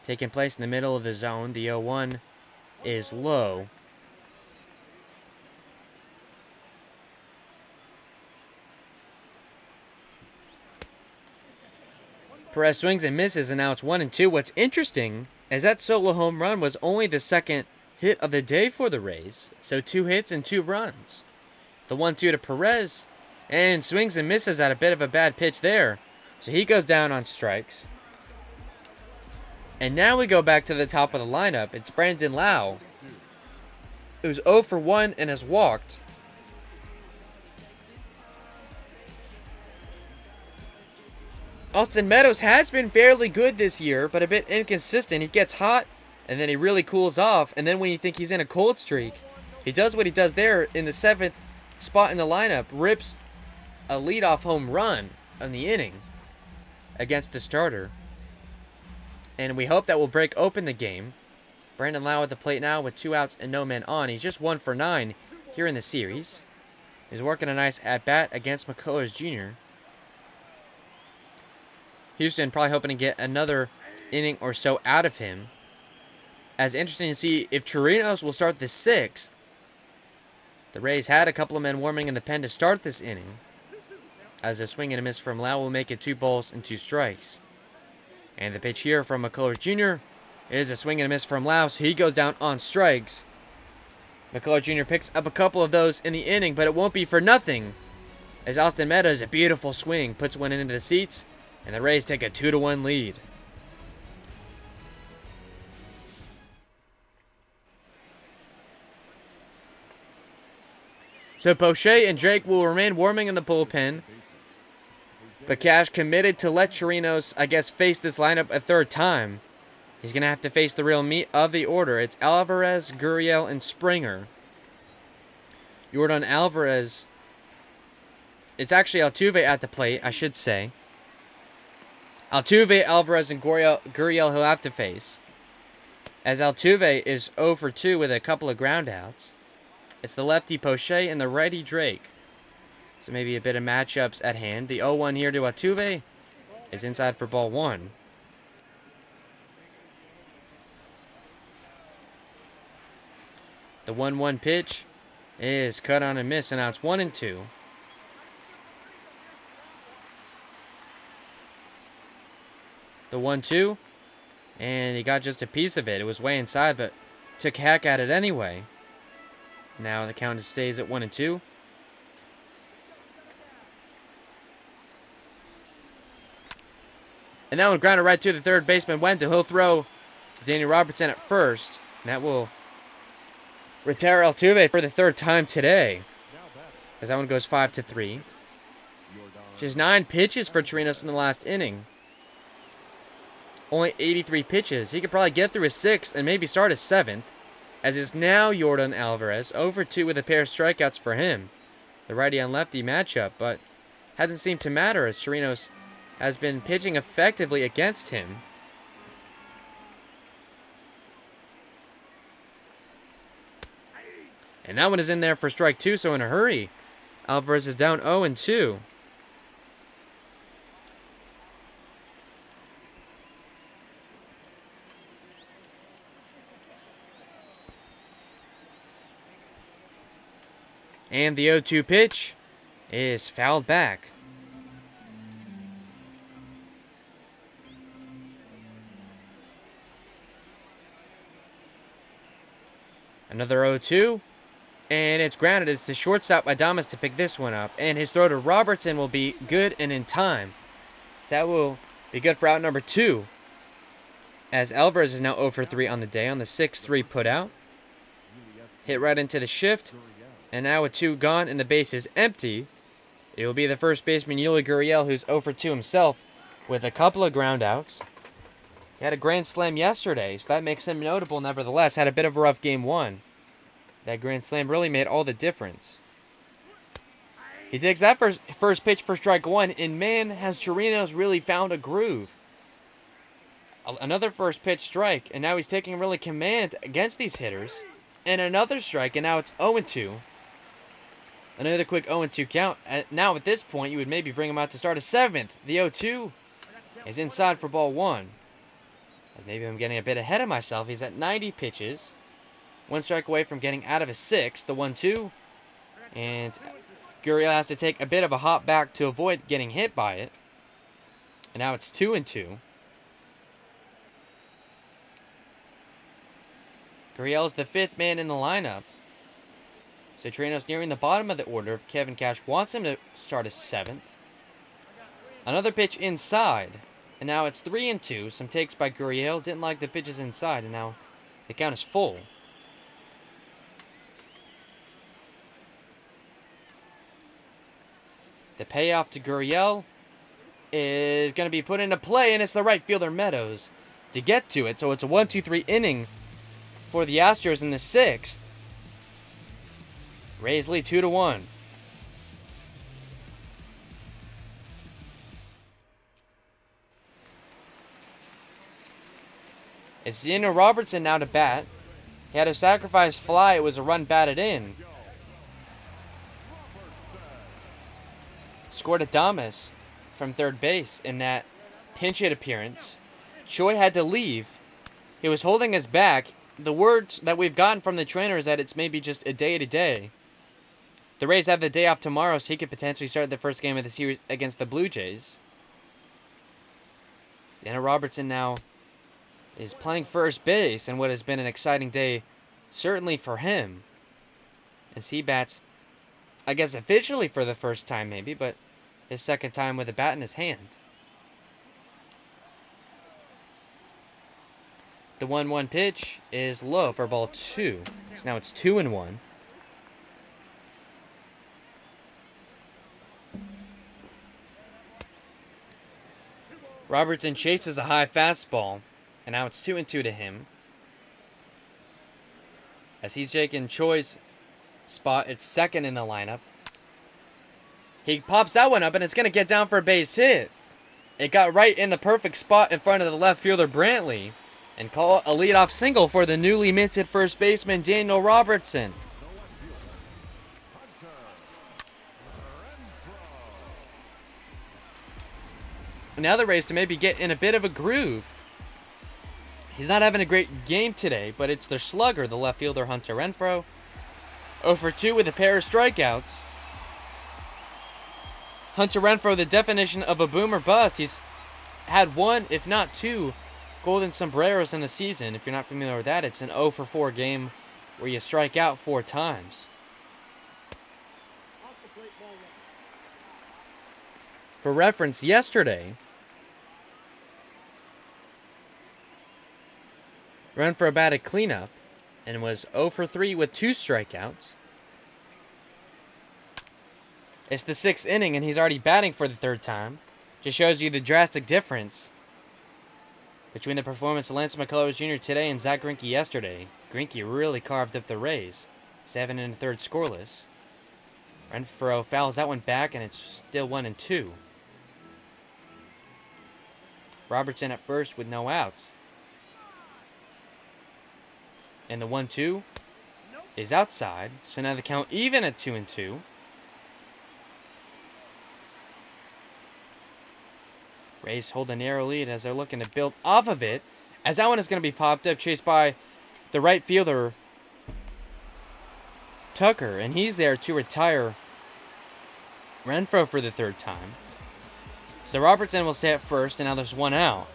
S1: taking place in the middle of the zone. The 0-1 is low. Perez swings and misses, and now it's 1-2. What's interesting is that solo home run was only the second hit of the day for the Rays. So 2 hits and 2 runs. The 1-2 to Perez, and swings and misses at a bit of a bad pitch there. So he goes down on strikes. And now we go back to the top of the lineup. It's Brandon Lau, who's 0 for 1 and has walked. Austin Meadows has been fairly good this year, but a bit inconsistent. He gets hot, and then he really cools off. And then when you think he's in a cold streak, he does what he does there in the 7th spot in the lineup. Rips a leadoff home run on the inning against the starter. And we hope that will break open the game. Brandon Lau at the plate now with 2 outs and no men on. He's just 1 for 9 here in the series. He's working a nice at-bat against McCullers Jr. Houston probably hoping to get another inning or so out of him. As interesting to see if Chirinos will start the 6th. The Rays had a couple of men warming in the pen to start this inning. As a swing and a miss from Lau will make it 2 balls and 2 strikes. And the pitch here from McCullers Jr. is a swing and a miss from Lau, so he goes down on strikes. McCullers Jr. picks up a couple of those in the inning, but it won't be for nothing. As Austin Meadows, a beautiful swing, puts one into the seats, and the Rays take a 2-1 lead. So Poche and Drake will remain warming in the bullpen. But Cash committed to let Chirinos, I guess, face this lineup a 3rd time. He's going to have to face the real meat of the order. It's Alvarez, Gurriel, and Springer. Yordan Alvarez. It's actually Altuve at the plate, I should say. Altuve, Alvarez, and Gurriel he'll have to face. As Altuve is 0 for 2 with a couple of groundouts. It's the lefty Poche and the righty Drake. So maybe a bit of matchups at hand. The 0-1 here to Altuve is inside for ball 1. The 1-1 pitch is cut on a miss, and now it's 1-2. The 1-2, and he got just a piece of it. It was way inside, but took a hack at it anyway. Now the count stays at 1-2. And that one grounded right to the third baseman, Wendell. He'll throw to Danny Robertson at first. And that will retire Altuve for the 3rd time today, as that one goes 5-3. Just 9 pitches for Chirinos in the last inning. Only 83 pitches. He could probably get through his 6th and maybe start his 7th. As is now Yordan Alvarez, 0 for 2 with a pair of strikeouts for him. The righty on lefty matchup, but hasn't seemed to matter as Chirinos has been pitching effectively against him. And that one is in there for strike 2, so in a hurry. Alvarez is down 0-2. And the 0-2 pitch is fouled back. Another 0-2. And it's grounded. It's the shortstop Adames to pick this one up. And his throw to Robertson will be good and in time. So that will be good for out number 2. As Alvarez is now 0 for 3 on the day on the 6-3 put out. Hit right into the shift. And now with 2 gone and the base is empty, it will be the first baseman Yuli Gurriel, who's 0 for 2 himself, with a couple of ground outs. He had a grand slam yesterday, so that makes him notable nevertheless. Had a bit of a rough game 1. That grand slam really made all the difference. He takes that first pitch for strike 1, and man, has Chirinos really found a groove. Another first pitch strike, and now he's taking really command against these hitters. And another strike, and now it's 0-2. Another quick 0-2 count. Now at this point, you would maybe bring him out to start a 7th. The 0-2 is inside for ball 1. Maybe I'm getting a bit ahead of myself. He's at 90 pitches. 1 strike away from getting out of a 6th. The 1-2. And Gurriel has to take a bit of a hop back to avoid getting hit by it. And now it's 2-2. Gurriel is the 5th man in the lineup. So Chirinos nearing the bottom of the order. If Kevin Cash wants him to start a 7th. Another pitch inside. And now it's 3-2. Some takes by Gurriel. Didn't like the pitches inside. And now the count is full. The payoff to Gurriel is going to be put into play. And it's the right fielder Meadows to get to it. So it's a 1-2-3 inning for the Astros in the 6th. Rays lead 2-1. It's Daniel Robertson now to bat. He had a sacrifice fly. It was a run batted in. Scored Adames from third base in that pinch hit appearance. Choi had to leave. He was holding his back. The word that we've gotten from the trainer is that it's maybe just a day-to-day. The Rays have the day off tomorrow, so he could potentially start the first game of the series against the Blue Jays. Daniel Robertson now is playing first base in what has been an exciting day, certainly for him, as he bats, I guess officially for the first time maybe, but his second time with a bat in his hand. The 1-1 pitch is low for ball 2. So now it's 2-1. Robertson chases a high fastball, and now it's 2-2 to him. As he's taking Choi's spot, it's second in the lineup. He pops that one up, and it's going to get down for a base hit. It got right in the perfect spot in front of the left fielder Brantley, and call a leadoff single for the newly minted first baseman Daniel Robertson. Now the Rays to maybe get in a bit of a groove. He's not having a great game today, but it's their slugger, the left fielder Hunter Renfroe. 0 for 2 with a pair of strikeouts. Hunter Renfroe, the definition of a boomer bust. He's had 1, if not 2, golden sombreros in the season. If you're not familiar with that, it's an 0 for 4 game where you strike out 4 times. For reference, yesterday, Renfroe batted cleanup and was 0 for 3 with 2 strikeouts. It's the 6th inning and he's already batting for the 3rd time. Just shows you the drastic difference between the performance of Lance McCullers Jr. today and Zach Greinke yesterday. Greinke really carved up the Rays. 7 1/3 scoreless. Renfroe fouls that one back and it's still 1-2. Robertson at first with no outs. And the 1-2 is outside. So now the count even at 2-2. Rays hold a narrow lead as they're looking to build off of it. As that one is going to be popped up, chased by the right fielder, Tucker. And he's there to retire Renfroe for the 3rd time. So Robertson will stay at first, and now there's 1 out.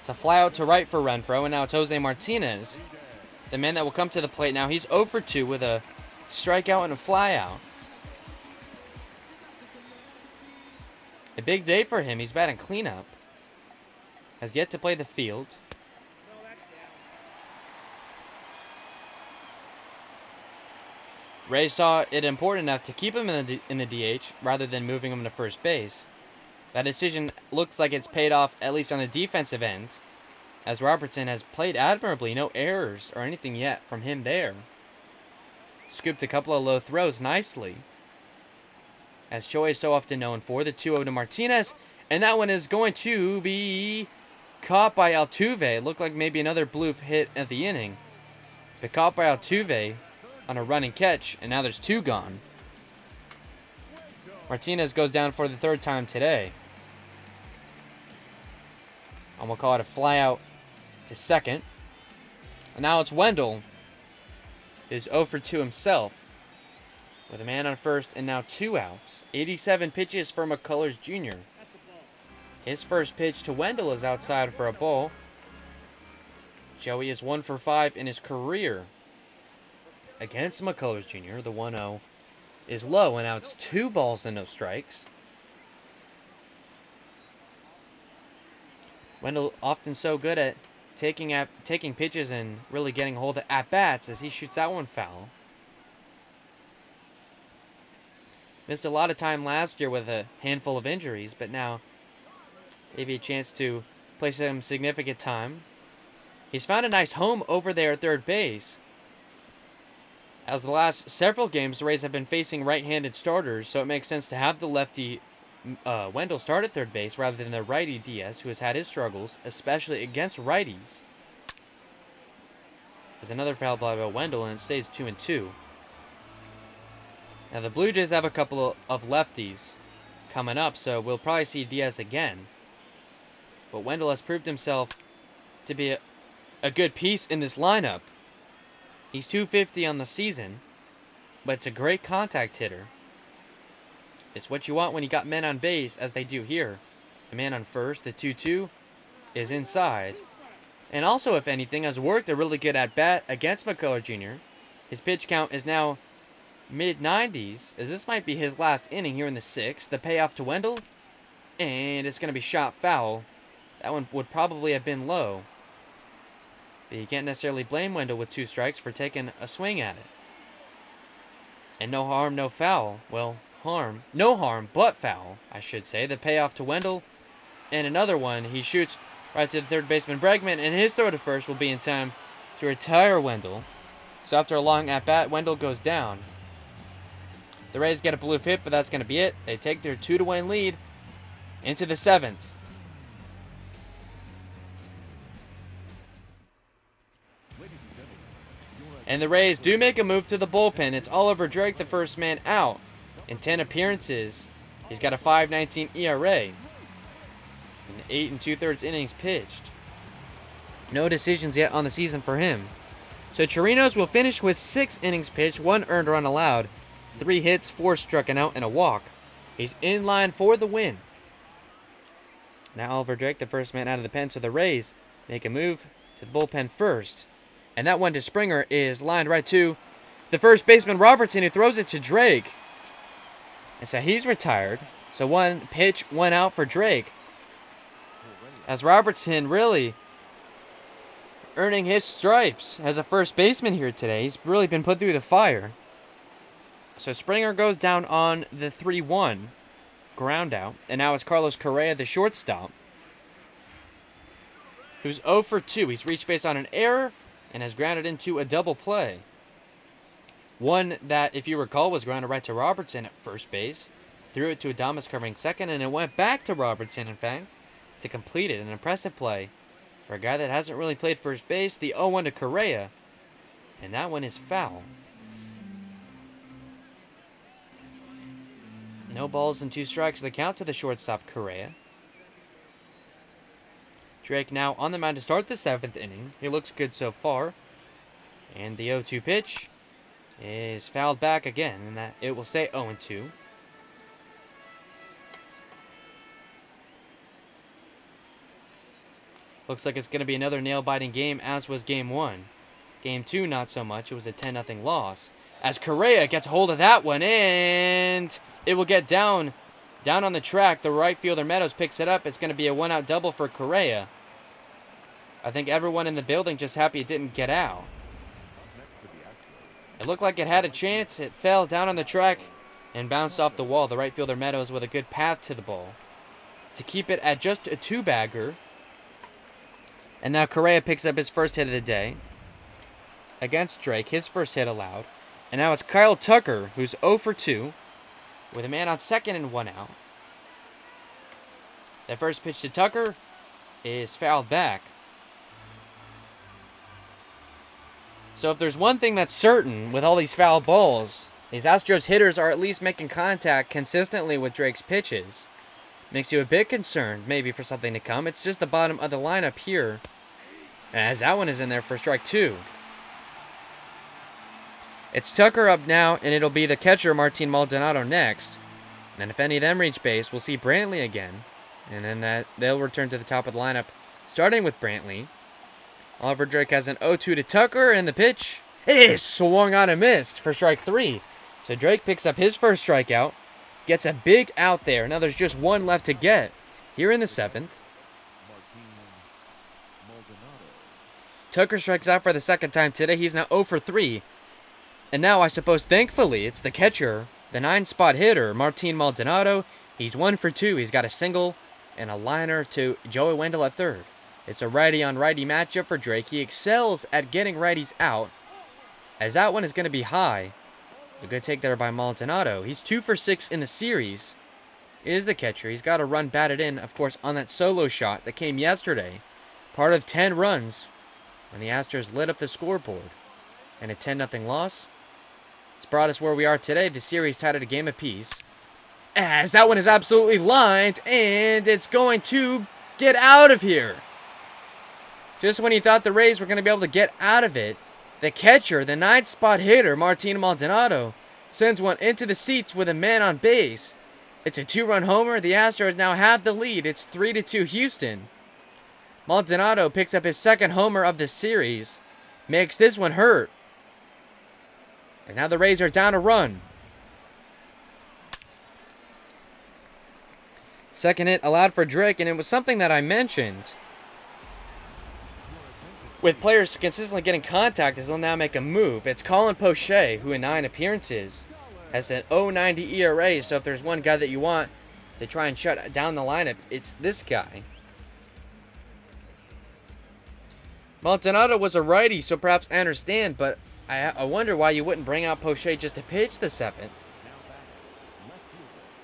S1: It's a fly out to right for Renfroe, and now it's Jose Martinez, the man that will come to the plate now. He's 0 for 2 with a strikeout and a fly out. A big day for him. He's batting cleanup. Has yet to play the field. Ray saw it important enough to keep him in the DH rather than moving him to first base. That decision looks like it's paid off, at least on the defensive end, as Robertson has played admirably. No errors or anything yet from him there. Scooped a couple of low throws nicely, as Choi is so often known for. The 2-0 to Martinez, and that one is going to be caught by Altuve. It looked like maybe another bloop hit at the inning, but caught by Altuve on a running catch, and now there's 2 gone. Martinez goes down for the 3rd time today. And we'll call it a fly out to second. And now it's Wendell, who's 0 for 2 himself, with a man on first and now 2 outs. 87 pitches for McCullers Jr. His first pitch to Wendell is outside for a ball. Joey is 1 for 5 in his career against McCullers Jr. The 1-0 is low, and now it's 2 balls and no strikes. Wendell often so good at taking pitches and really getting hold of at-bats, as he shoots that one foul. Missed a lot of time last year with a handful of injuries, but now maybe a chance to play some significant time. He's found a nice home over there at third base, as the last several games the Rays have been facing right-handed starters, so it makes sense to have the lefty Wendell start at third base rather than the righty Diaz, who has had his struggles, especially against righties. There's another foul ball by Wendell, and it stays 2-2. Now the Blue Jays have a couple of lefties coming up, so we'll probably see Diaz again. But Wendell has proved himself to be a good piece in this lineup. He's .250 on the season, but it's a great contact hitter. It's what you want when you got men on base, as they do here. The man on first, the 2-2, is inside. And also, if anything, has worked a really good at-bat against McCullers Jr. His pitch count is now mid-90s, as this might be his last inning here in the 6th. The payoff to Wendell, and it's going to be shot foul. That one would probably have been low. But you can't necessarily blame Wendell with 2 strikes for taking a swing at it. And no harm, no foul. Well, no harm, but foul, I should say. The payoff to Wendell, and another one. He shoots right to the third baseman Bregman, and his throw to first will be in time to retire Wendell. So after a long at-bat, Wendell goes down. The Rays get a blue hit, but that's going to be it. They take their 2-1 lead into the 7th. And the Rays do make a move to the bullpen. It's Oliver Drake, the first man out. In 10 appearances, he's got a 5.19 ERA. In 8 2/3 innings pitched. No decisions yet on the season for him. So Chirinos will finish with 6 innings pitched, 1 earned run allowed, 3 hits, 4 struck out, and a walk. He's in line for the win. Now Oliver Drake, the first man out of the pen, so the Rays make a move to the bullpen first. And that one to Springer is lined right to the first baseman Robertson, who throws it to Drake. And so he's retired. So 1 pitch, 1 out for Drake, as Robertson really earning his stripes as a first baseman here today. He's really been put through the fire. So Springer goes down on the 3-1 ground out. And now it's Carlos Correa, the shortstop, who's 0 for 2. He's reached base on an error and has grounded into a double play. One that, if you recall, was grounded right to Robertson at first base. Threw it to Adames covering second, and it went back to Robertson, in fact, to complete it. An impressive play for a guy that hasn't really played first base. The 0-1 to Correa, and that one is foul. No balls and 2 strikes. The count to the shortstop, Correa. Drake now on the mound to start the 7th inning. He looks good so far. And the 0-2 pitch is fouled back again, and that it will stay 0-2. Looks like it's going to be another nail-biting game, as was Game 1. Game 2, not so much. It was a 10-0 loss. As Correa gets hold of that one, and it will get down on the track. The right fielder Meadows picks it up. It's going to be a 1-out double for Correa. I think everyone in the building just happy it didn't get out. It It looked like it had a chance. It fell down on the track and bounced off the wall. The right fielder Meadows with a good path to the ball to keep it at just a 2-bagger. And now Correa picks up his first hit of the day against Drake, his first hit allowed. And now it's Kyle Tucker, who's 0 for 2, with a man on second and 1 out. That first pitch to Tucker is fouled back. So if there's one thing that's certain with all these foul balls, these Astros hitters are at least making contact consistently with Drake's pitches. Makes you a bit concerned, maybe, for something to come. It's just the bottom of the lineup here, as that one is in there for strike 2. It's Tucker up now, and it'll be the catcher, Martin Maldonado, next. And if any of them reach base, we'll see Brantley again. And then they'll return to the top of the lineup, starting with Brantley. Oliver Drake has an 0-2 to Tucker, and the pitch is swung on and missed for strike 3. So Drake picks up his first strikeout, gets a big out there. Now there's just one left to get here in the 7th. Tucker strikes out for the second time today. He's now 0 for 3. And now, I suppose, thankfully, it's the catcher, the 9-spot hitter, Martin Maldonado. He's 1 for 2. He's got a single and a liner to Joey Wendell at third. It's a righty-on-righty matchup for Drake. He excels at getting righties out, as that one is going to be high. A good take there by Maldonado. He's 2 for 6 in the series. Is the catcher. He's got a run batted in, of course, on that solo shot that came yesterday. Part of 10 runs when the Astros lit up the scoreboard. And a 10-0 loss. It's brought us where we are today. The series tied at a game apiece. As that one is absolutely lined, and it's going to get out of here. Just when you thought the Rays were going to be able to get out of it, the catcher, the 9-spot hitter, Martin Maldonado, sends one into the seats with a man on base. It's a 2-run homer. The Astros now have the lead. It's 3-2 Houston. Maldonado picks up his second homer of the series. Makes this one hurt. And now the Rays are down a run. Second hit allowed for Drake, and it was something that I mentioned. With players consistently getting contact, as they'll now make a move. It's Colin Poche, who in 9 appearances has an 0.90 ERA. So if there's one guy that you want to try and shut down the lineup, it's this guy. Maldonado was a righty, so perhaps I understand, but I wonder why you wouldn't bring out Poche just to pitch the 7th.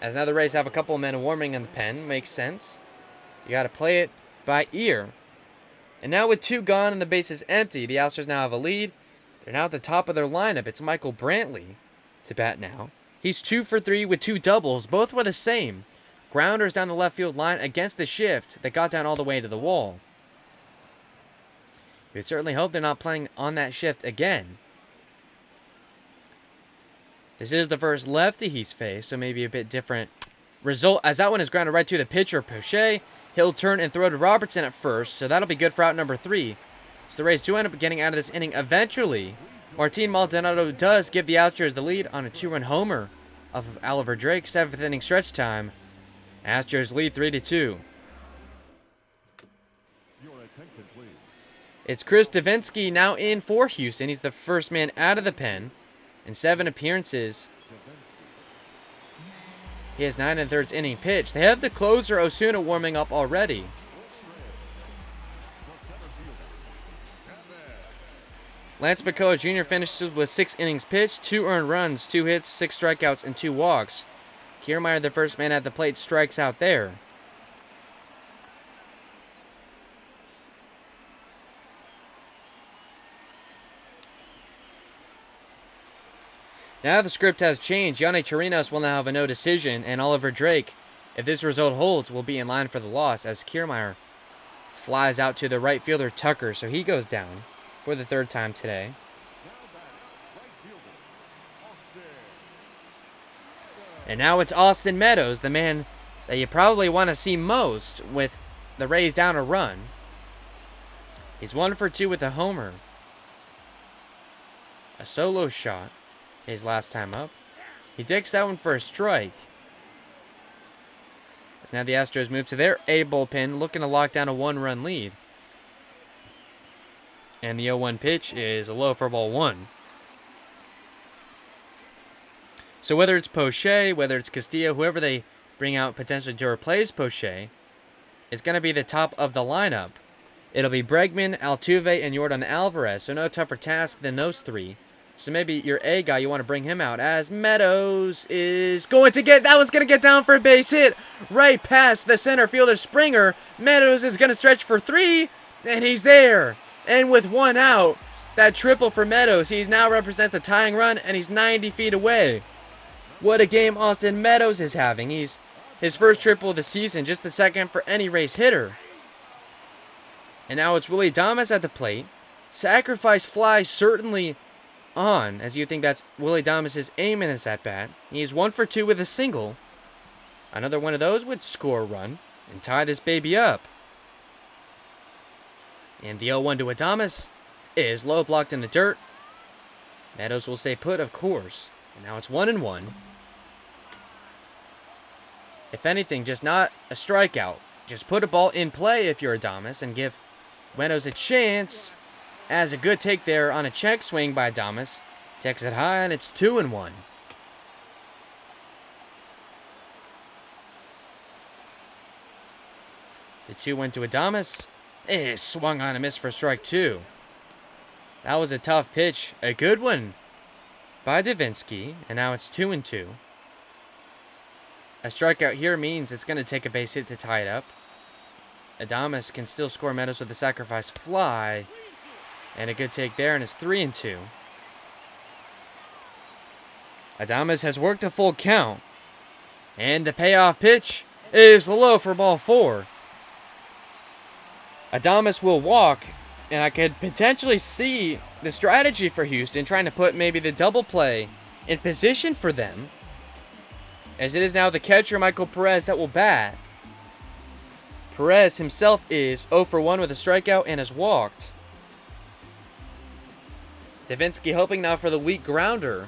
S1: As now the Rays have a couple of men warming in the pen. Makes sense. You got to play it by ear. And now with 2 gone and the bases empty, the Astros now have a lead. They're now at the top of their lineup. It's Michael Brantley to bat now. He's 2 for 3 with 2 doubles. Both were the same. Grounders down the left field line against the shift that got down all the way to the wall. We certainly hope they're not playing on that shift again. This is the first lefty he's faced, so maybe a bit different result, as that one is grounded right to the pitcher, Poche. He'll turn and throw to Robertson at first, so that'll be good for out number 3. So the Rays do end up getting out of this inning eventually. Martin Maldonado does give the Astros the lead on a 2-run homer of Oliver Drake. 7th inning stretch time. Astros lead 3-2. It's Chris Davinsky now in for Houston. He's the first man out of the pen. In 7 appearances, he has 9 1/3 inning pitch. They have the closer Osuna warming up already. Lance McCullers Jr. finishes with 6 innings pitched, 2 earned runs, 2 hits, 6 strikeouts, and 2 walks. Kiermaier, the first man at the plate, strikes out there. Now the script has changed. Yonny Chirinos will now have a no decision, and Oliver Drake, if this result holds, will be in line for the loss as Kiermaier flies out to the right fielder Tucker, so he goes down for the 3rd time today. And now it's Austin Meadows, the man that you probably want to see most with the Rays down a run. He's 1 for 2 with a homer. A solo shot. His last time up. He takes that one for a strike. As now the Astros move to their A bullpen, looking to lock down a 1-run lead. And the 0-1 pitch is a low for ball 1. So whether it's Poche, whether it's Castillo, whoever they bring out potentially to replace Poche, it's going to be the top of the lineup. It'll be Bregman, Altuve, and Yordan Alvarez. So no tougher task than those three. So maybe your A guy, you want to bring him out, as Meadows is going to get, that was going to get down for a base hit right past the center fielder Springer. Meadows is going to stretch for 3, and he's there. And with 1 out, that triple for Meadows, he now represents a tying run, and he's 90 feet away. What a game Austin Meadows is having. He's his first triple of the season, just the second for any race hitter. And now it's Willy Adames at the plate. Sacrifice fly certainly on, as you think that's Willy Adames' aim in this at-bat. He's 1 for 2 with a single. Another one of those would score a run and tie this baby up. And the 0-1 to Adames is low, blocked in the dirt. Meadows will stay put, of course. And now it's 1-1. If anything, just not a strikeout. Just put a ball in play if you're Adames and give Meadows a chance. As a good take there on a check swing by Adames. Takes it high, and it's 2-1. The 2-1 to Adames is swung on and missed for strike 2. That was a tough pitch. A good one by Davinsky, and now it's 2-2. A strikeout here means it's going to take a base hit to tie it up. Adames can still score Meadows with a sacrifice fly. And a good take there, and it's 3-2. Adames has worked a full count. And the payoff pitch is low for ball 4. Adames will walk, and I could potentially see the strategy for Houston trying to put maybe the double play in position for them. As it is now the catcher, Michael Perez, that will bat. Perez himself is 0 for 1 with a strikeout and has walked. Davinsky hoping now for the weak grounder.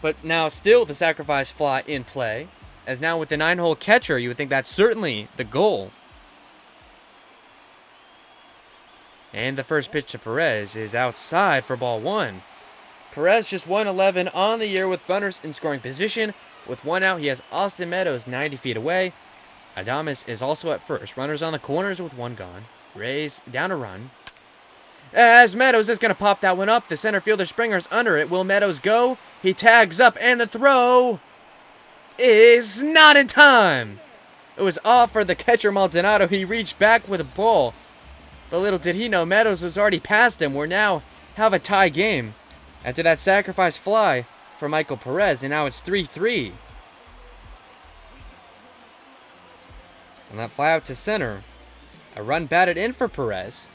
S1: But now still the sacrifice fly in play. As now with the 9-hole catcher, you would think that's certainly the goal. And the first pitch to Perez is outside for ball 1. Perez just 111 on the year with runners in scoring position. With 1 out, he has Austin Meadows 90 feet away. Adames is also at first. Runners on the corners with 1 gone. Rays down a run. As Meadows is going to pop that one up. The center fielder Springer's under it. Will Meadows go? He tags up, and the throw is not in time. It was off for the catcher Maldonado. He reached back with a ball. But little did he know, Meadows was already past him. We're now have a tie game after that sacrifice fly for Michael Perez. And now it's 3-3. And that fly out to center. A run batted in for Perez.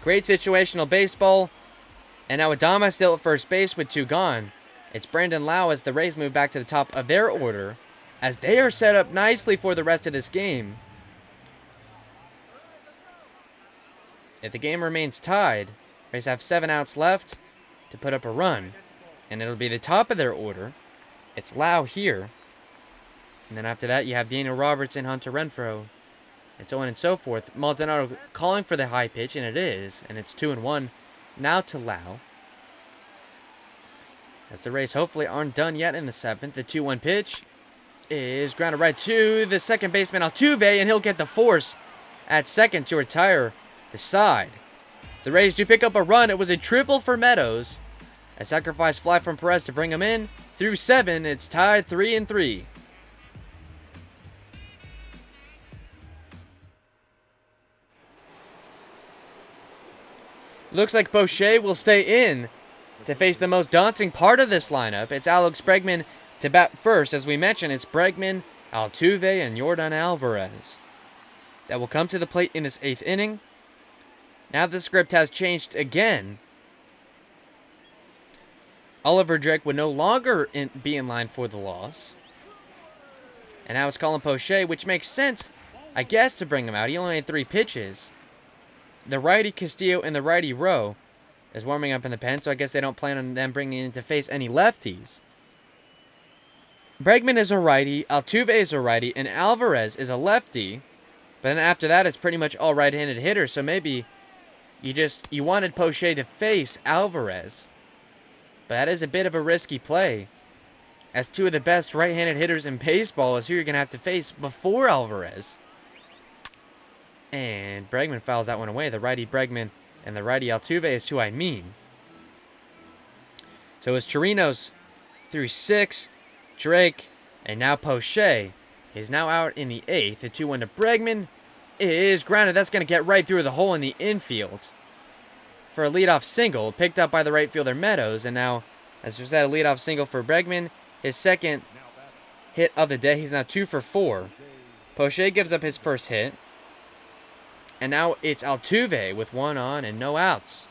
S1: Great situational baseball. And now Adames still at first base with 2 gone. It's Brandon Lau as the Rays move back to the top of their order, as they are set up nicely for the rest of this game. If the game remains tied, Rays have 7 outs left to put up a run. And it'll be the top of their order. It's Lau here. And then after that, you have Daniel Robertson, Hunter Renfroe, and so on and so forth. Maldonado calling for the high pitch, and it is. And it's 2-1 now to Lau. As the Rays hopefully aren't done yet in the 7th. The 2-1 pitch is grounded right to the second baseman Altuve, and he'll get the force at second to retire the side. The Rays do pick up a run. It was a triple for Meadows. A sacrifice fly from Perez to bring him in. Through 7, it's tied 3-3. Looks like Poche will stay in to face the most daunting part of this lineup. It's Alex Bregman to bat first. As we mentioned, it's Bregman, Altuve, and Yordan Alvarez that will come to the plate in this 8th inning. Now the script has changed again. Oliver Drake would no longer be in line for the loss. And now it's Colin Poche, which makes sense, I guess, to bring him out. He only had 3 pitches. The righty Castillo and the righty Rowe is warming up in the pen, so I guess they don't plan on them bringing in to face any lefties. Bregman is a righty, Altuve is a righty, and Alvarez is a lefty. But then after that, it's pretty much all right-handed hitters, so maybe you wanted Poche to face Alvarez. But that is a bit of a risky play, as two of the best right-handed hitters in baseball is who you're going to have to face before Alvarez. And Bregman fouls that one away. The righty Bregman and the righty Altuve is who I mean. So it's Chirinos through 6, Drake, and now Poche is now out in the 8th. The 2-1 to Bregman is grounded. That's going to get right through the hole in the infield for a leadoff single, picked up by the right fielder Meadows. And now, as we said, a leadoff single for Bregman. His second hit of the day. He's now 2 for 4. Poche gives up his first hit. And now it's Altuve with 1 on and no outs.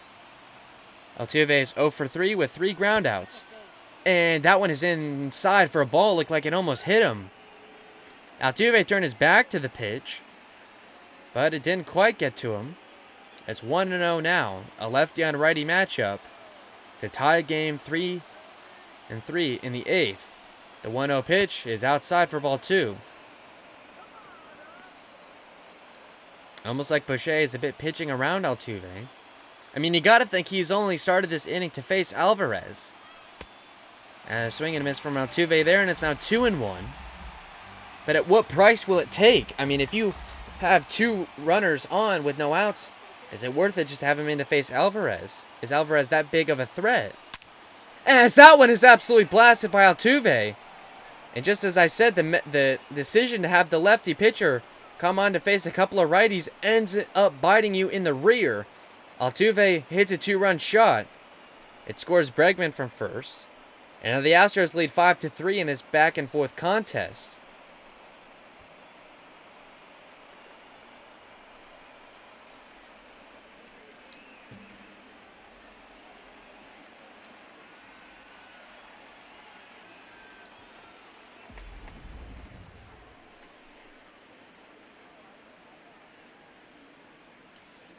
S1: Altuve is 0 for 3 with 3 groundouts. And that one is inside for a ball. Looked like it almost hit him. Altuve turned his back to the pitch, but it didn't quite get to him. It's 1-0 now. A lefty on righty matchup to tie game 3-3 in the 8th. The 1-0 pitch is outside for ball 2. Almost like Poche is a bit pitching around Altuve. I mean, you got to think he's only started this inning to face Alvarez. And a swing and a miss from Altuve there, and it's now 2-1. But at what price will it take? I mean, if you have 2 runners on with no outs, is it worth it just to have him in to face Alvarez? Is Alvarez that big of a threat? As that one is absolutely blasted by Altuve. And just as I said, the decision to have the lefty pitcher come on to face a couple of righties ends up biting you in the rear. Altuve hits a 2-run shot. It scores Bregman from first. And now the Astros lead 5-3 in this back and forth contest.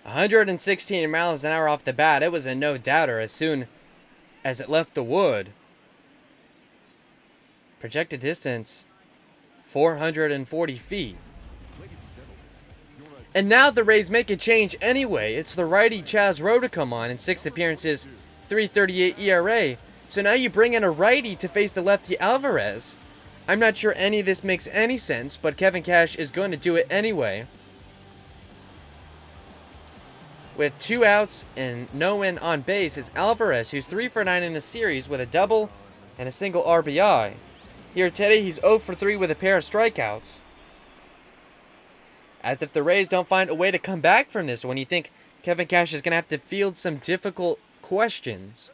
S1: .116 miles an hour off the bat. It was a no-doubter as soon as it left the wood. Projected distance, 440 feet. And now the Rays make a change anyway. It's the righty Chaz Rowe to come on in 6 appearances, 3.38 ERA. So now you bring in a righty to face the lefty Alvarez. I'm not sure any of this makes any sense, but Kevin Cash is going to do it anyway. With 2 outs and no one on base, it's Alvarez, who's 3 for 9 in the series with a double and a single RBI. Here today, he's 0 for 3 with a pair of strikeouts. As if the Rays don't find a way to come back from this one, you think Kevin Cash is going to have to field some difficult questions.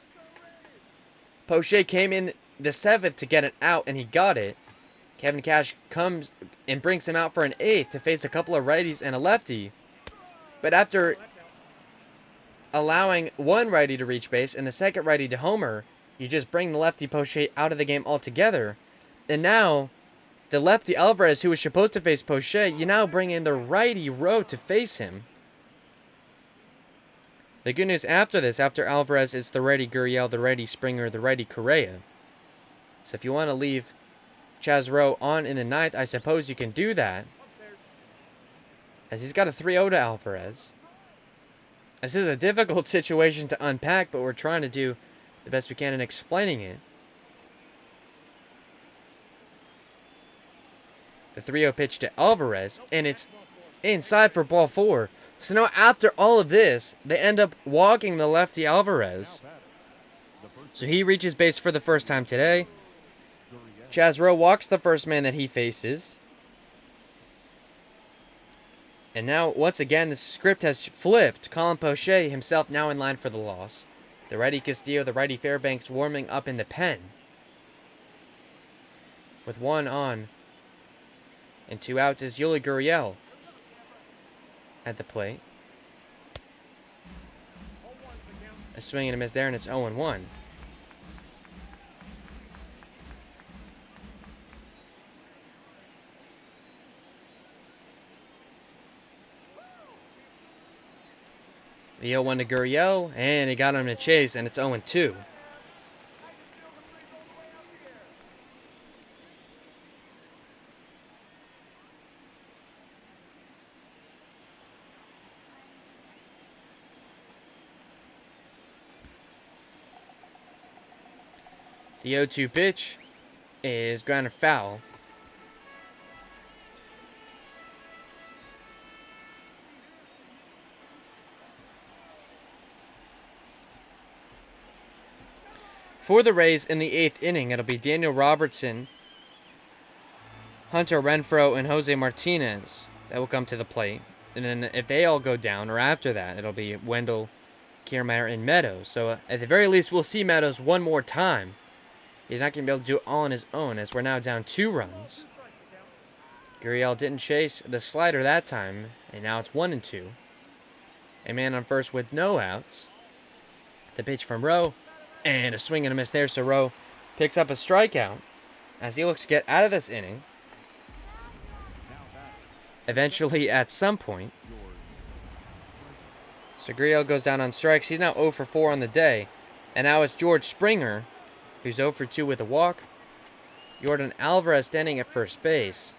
S1: Poche came in the 7th to get an out, and he got it. Kevin Cash comes and brings him out for an 8th to face a couple of righties and a lefty. But after allowing one righty to reach base and the second righty to homer, you just bring the lefty Poche out of the game altogether. And now, the lefty Alvarez, who was supposed to face Poche, you now bring in the righty Rowe to face him. The good news after this, after Alvarez, is the righty Gurriel, the righty Springer, the righty Correa. So if you want to leave Chaz Rowe on in the 9th, I suppose you can do that, as he's got a 3-0 to Alvarez. This is a difficult situation to unpack, but we're trying to do the best we can in explaining it. The 3-0 pitch to Alvarez, and it's inside for ball 4. So now after all of this, they end up walking the lefty Alvarez. So he reaches base for the first time today. Chaz Rowe walks the first man that he faces. And now, once again, the script has flipped. Colin Poche himself now in line for the loss. The righty Castillo, the righty Fairbanks warming up in the pen. With 1 on and 2 outs is Yuli Gurriel at the plate. A swing and a miss there, and it's 0-1. The 0-1 to Gurriel, and he got him to chase, and it's 0-2. The 0-2 pitch is grounded foul. For the Rays in the 8th inning, it'll be Daniel Robertson, Hunter Renfroe, and Jose Martinez that will come to the plate. And then if they all go down, or after that, it'll be Wendell, Kiermaier, and Meadows. So at the very least, we'll see Meadows one more time. He's not going to be able to do it all on his own, as we're now down 2 runs. Gurriel didn't chase the slider that time, and now it's 1-2. A man on first with no outs. The pitch from Rowe, and a swing and a miss there, so Rowe picks up a strikeout as he looks to get out of this inning. Eventually, at some point. So Gurriel goes down on strikes. He's now 0 for 4 on the day. And now it's George Springer, who's 0 for 2 with a walk. Jordan Alvarez standing at first base.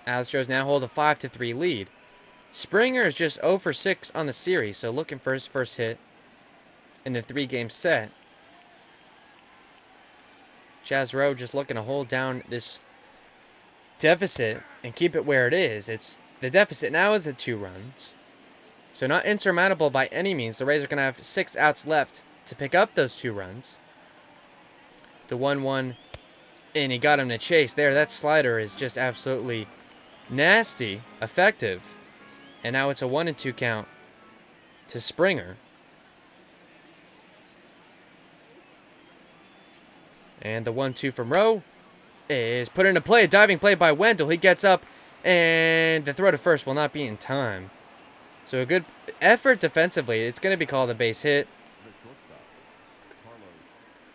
S1: Astros now hold a 5-3 lead. Springer is just 0 for 6 on the series, so looking for his first hit in the 3-game set. Chaz Rowe just looking to hold down this deficit and keep it where it is. The deficit now is at 2 runs. So not insurmountable by any means. The Rays are going to have 6 outs left to pick up those 2 runs. The 1-1, and he got him to chase there. That slider is just absolutely nasty, effective. And now it's a 1-2 count to Springer. And the 1-2 from Rowe is put into play. A diving play by Wendell. He gets up, and the throw to first will not be in time. So a good effort defensively. It's going to be called a base hit.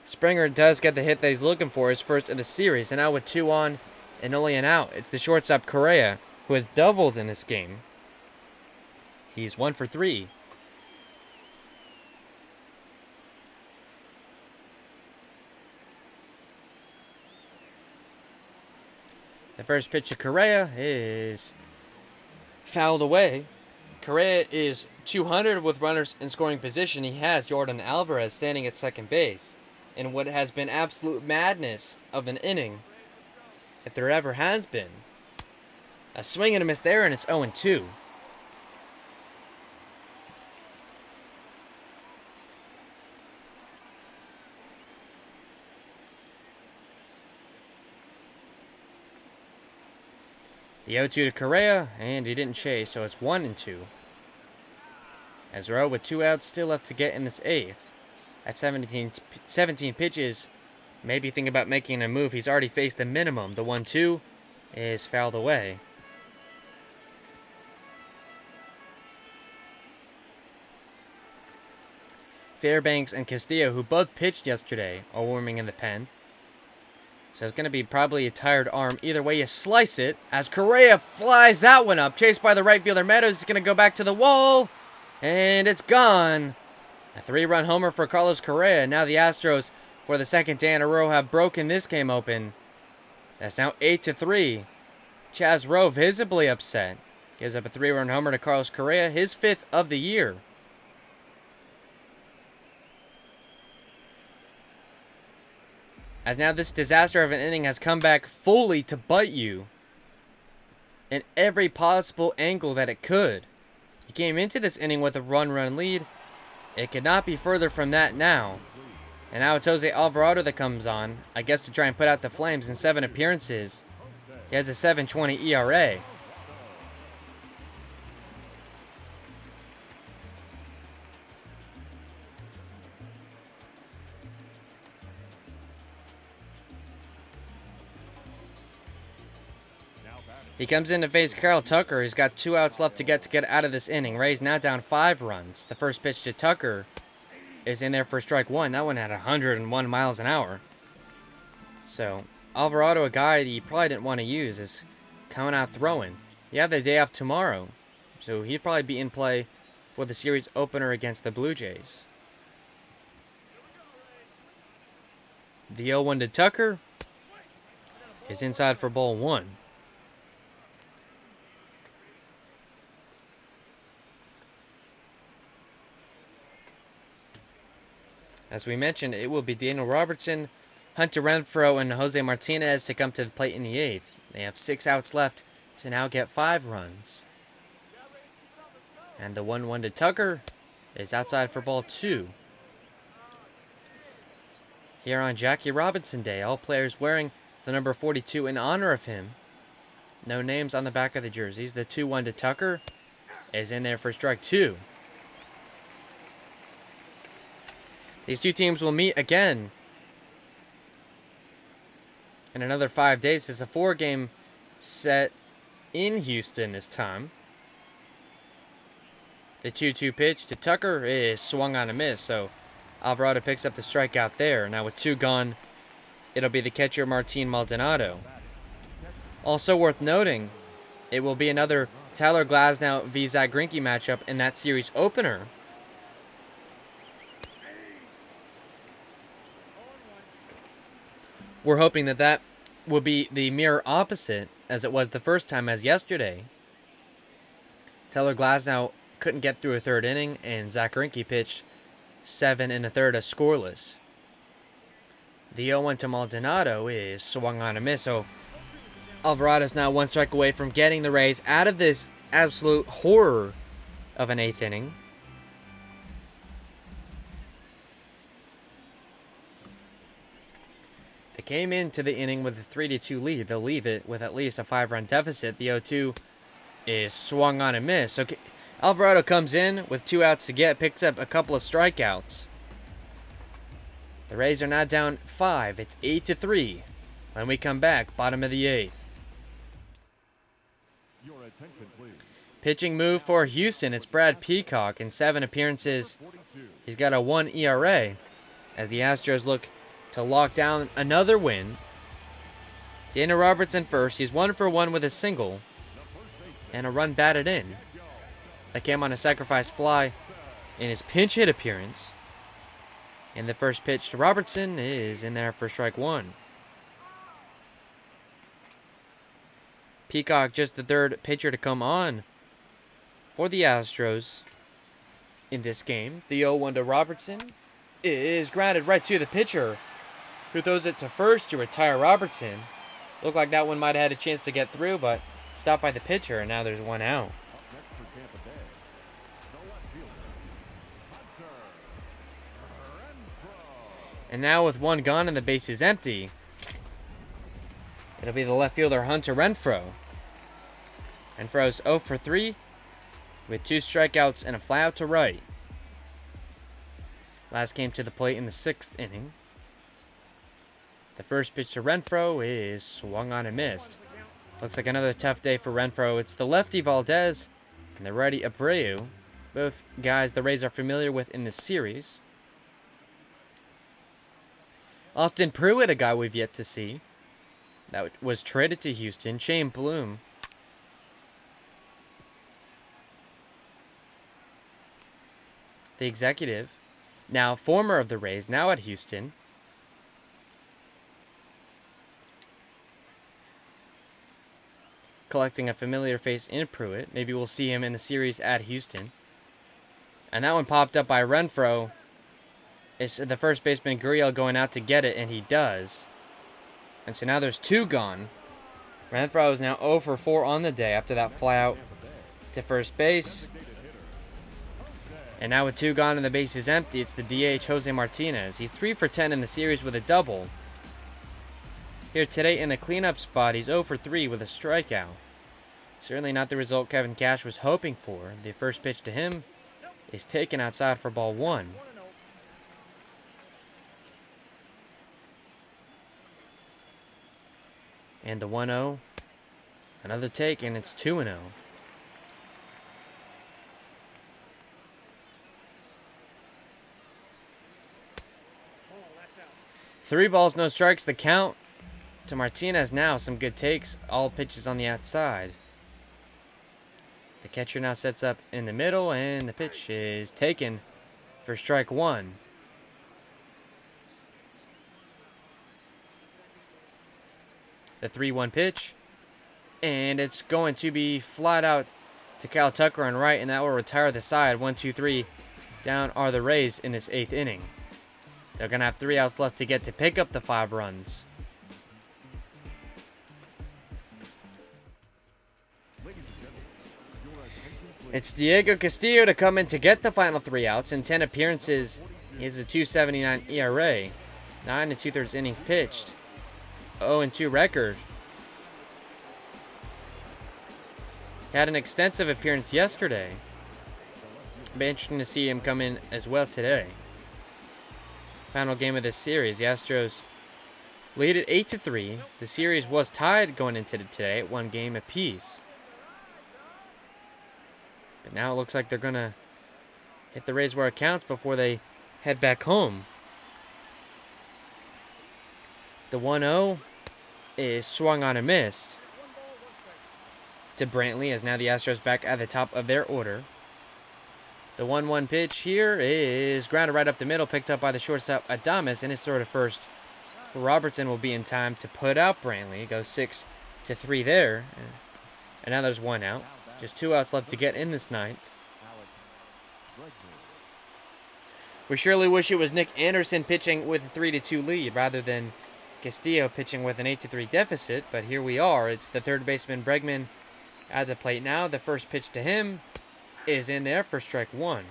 S1: Springer does get the hit that he's looking for, his first of the series. And now with 2 on and only an out, it's the shortstop Correa, who has doubled in this game. He's 1 for 3. The first pitch to Correa is fouled away. Correa is 200 with runners in scoring position. He has Jordan Alvarez standing at second base in what has been absolute madness of an inning, if there ever has been. A swing and a miss there, and it's 0-2. The 0-2 to Correa, and he didn't chase, so it's 1-2. As Rowe with 2 outs still left to get in this 8th. At 17 pitches, maybe think about making a move. He's already faced the minimum. The 1-2 is fouled away. Fairbanks and Castillo, who both pitched yesterday, are warming in the pen. So it's going to be probably a tired arm. Either way you slice it, as Correa flies that one up. Chased by the right fielder Meadows. He's going to go back to the wall. And it's gone. A 3-run homer for Carlos Correa. Now the Astros, for the second day in a row, have broken this game open. That's now 8-3. Chaz Rowe visibly upset. Gives up a 3-run homer to Carlos Correa, his 5th of the year. As now this disaster of an inning has come back fully to bite you in every possible angle that it could. You came into this inning with a run lead. It could not be further from that now. And now it's Jose Alvarado that comes on, I guess to try and put out the flames in 7 appearances. He has a 7.20 ERA. He comes in to face Carroll Tucker. He's got 2 outs left to get out of this inning. Rays now down 5 runs. The first pitch to Tucker is in there for strike 1. That one had 101 miles an hour. So Alvarado, a guy that you probably didn't want to use, is coming out throwing. You have the day off tomorrow, so he'd probably be in play for the series opener against the Blue Jays. The 0-1 to Tucker is inside for ball 1. As we mentioned, it will be Daniel Robertson, Hunter Renfroe, and Jose Martinez to come to the plate in the 8th. They have 6 outs left to now get 5 runs. And the 1-1 to Tucker is outside for ball 2. Here on Jackie Robinson Day, all players wearing the number 42 in honor of him. No names on the back of the jerseys. The 2-1 to Tucker is in there for strike 2. These two teams will meet again in another 5 days. It's a 4-game set in Houston this time. The 2-2 pitch to Tucker is swung on a miss, so Alvarado picks up the strikeout there. Now with 2 gone, it'll be the catcher Martin Maldonado. Also worth noting, it will be another Tyler Glasnow v. Zach Greinke matchup in that series opener. We're hoping that will be the mirror opposite as it was the first time as yesterday. Tyler Glasnow couldn't get through a 3rd inning, and Zach Greinke pitched 7 1/3 scoreless. The 0-1 to Maldonado is swung on a miss, so Alvarado's now 1 strike away from getting the Rays out of this absolute horror of an 8th inning. They came into the inning with a 3-2 lead. They'll leave it with at least a 5-run deficit. The 0-2 is swung on a miss. So Alvarado comes in with 2 outs to get, picks up a couple of strikeouts. The Rays are now down 5. It's 8-3. When we come back, bottom of the 8th.
S2: Your attention, please.
S1: Pitching move for Houston. It's Brad Peacock. In 7 appearances, he's got a 1 ERA as the Astros look to lock down another win. Daniel Robertson first. He's 1 for 1 with a single and a run batted in. That came on a sacrifice fly in his pinch hit appearance. And the first pitch to Robertson is in there for strike 1. Peacock just the 3rd pitcher to come on for the Astros in this game. The 0-1 to Robertson is grounded right to the pitcher, who throws it to first to retire Robertson. Looked like that one might have had a chance to get through, but stopped by the pitcher, and now there's 1 out. And now with 1 gone and the base is empty, it'll be the left fielder Hunter Renfroe. Renfroe's 0 for 3 with 2 strikeouts and a fly out to right. Last came to the plate in the 6th inning. The first pitch to Renfroe is swung on and missed. Looks like another tough day for Renfroe. It's the lefty Valdez and the righty Abreu. Both guys the Rays are familiar with in this series. Austin Pruitt, a guy we've yet to see. That was traded to Houston. Shane Bloom. The executive. Now former of the Rays, now at Houston. Collecting a familiar face in Pruitt. Maybe we'll see him in the series at Houston. And that one popped up by Renfroe. It's the first baseman Gurriel going out to get it, and he does. And so now there's 2 gone. Renfroe is now 0 for 4 on the day after that fly out to first base. And now with 2 gone and the base is empty, it's the DH Jose Martinez. He's 3 for 10 in the series with a double. Here today in the cleanup spot, he's 0 for 3 with a strikeout. Certainly not the result Kevin Cash was hoping for. The first pitch to him is taken outside for ball 1. And the 1-0. Another take, and it's 2-0. Three balls, no strikes. The count to Martinez now. Some good takes. All pitches on the outside. The catcher now sets up in the middle, and the pitch is taken for strike 1. The 3-1 pitch. And it's going to be flat out to Kyle Tucker on right, and that will retire the side. 1, 2, 3. Down are the Rays in this 8th inning. They're going to have 3 outs left to get to pick up the 5 runs. It's Diego Castillo to come in to get the final 3 outs. In 10 appearances, he has a 2.79 ERA. 9 2/3 innings pitched. 0-2 record. He had an extensive appearance yesterday. It'll be interesting to see him come in as well today. Final game of this series. The Astros lead at 8-3. The series was tied going into today at 1 game apiece. But now it looks like they're going to hit the Rays where it counts before they head back home. The 1-0 is swung on and missed to Brantley, as now the Astros back at the top of their order. The 1-1 pitch here is grounded right up the middle, picked up by the shortstop Adames, and his throw to first for Robertson will be in time to put out Brantley. It goes 6-3 there. And now there's 1 out. Just 2 outs left to get in this 9th. We surely wish it was Nick Anderson pitching with a 3-2 lead rather than Castillo pitching with an 8-3 deficit, but here we are. It's the third baseman Bregman at the plate now. The first pitch to him is in there for strike 1.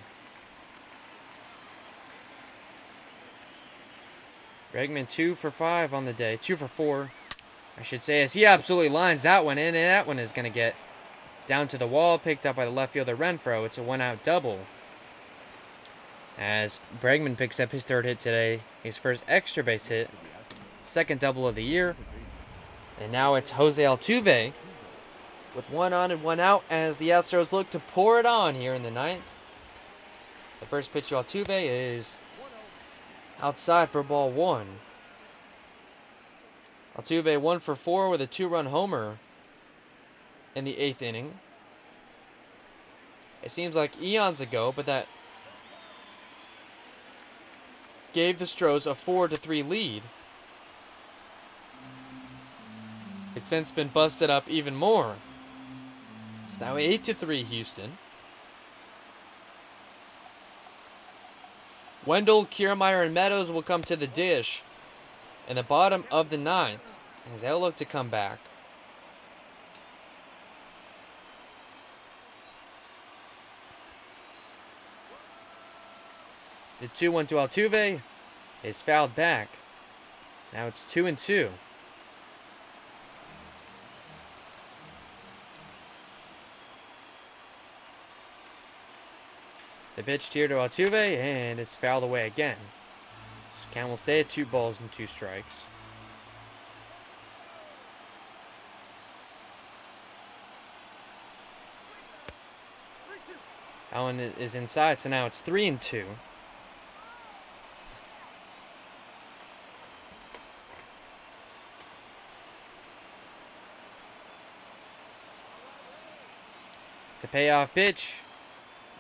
S1: Bregman 2 for 5 on the day. 2 for 4, I should say, as he absolutely lines that one in, and that one is going to get down to the wall, picked up by the left fielder Renfroe. It's a 1-out double. As Bregman picks up his 3rd hit today, his first extra base hit, 2nd double of the year. And now it's Jose Altuve with 1 on and 1 out as the Astros look to pour it on here in the 9th. The first pitch to Altuve is outside for ball 1. Altuve 1 for 4 with a 2-run homer in the 8th inning. It seems like eons ago, but that gave the Astros a 4-3 lead. It's since been busted up even more. It's now 8-3 Houston. Wendell, Kiermaier, and Meadows will come to the dish in the bottom of the 9th as they'll look to come back. The 2-1 to Altuve is fouled back. Now it's 2-2. The pitch here to Altuve, and it's fouled away again. So count will stay at 2 balls and 2 strikes. That one is inside, so now it's 3-2. The payoff pitch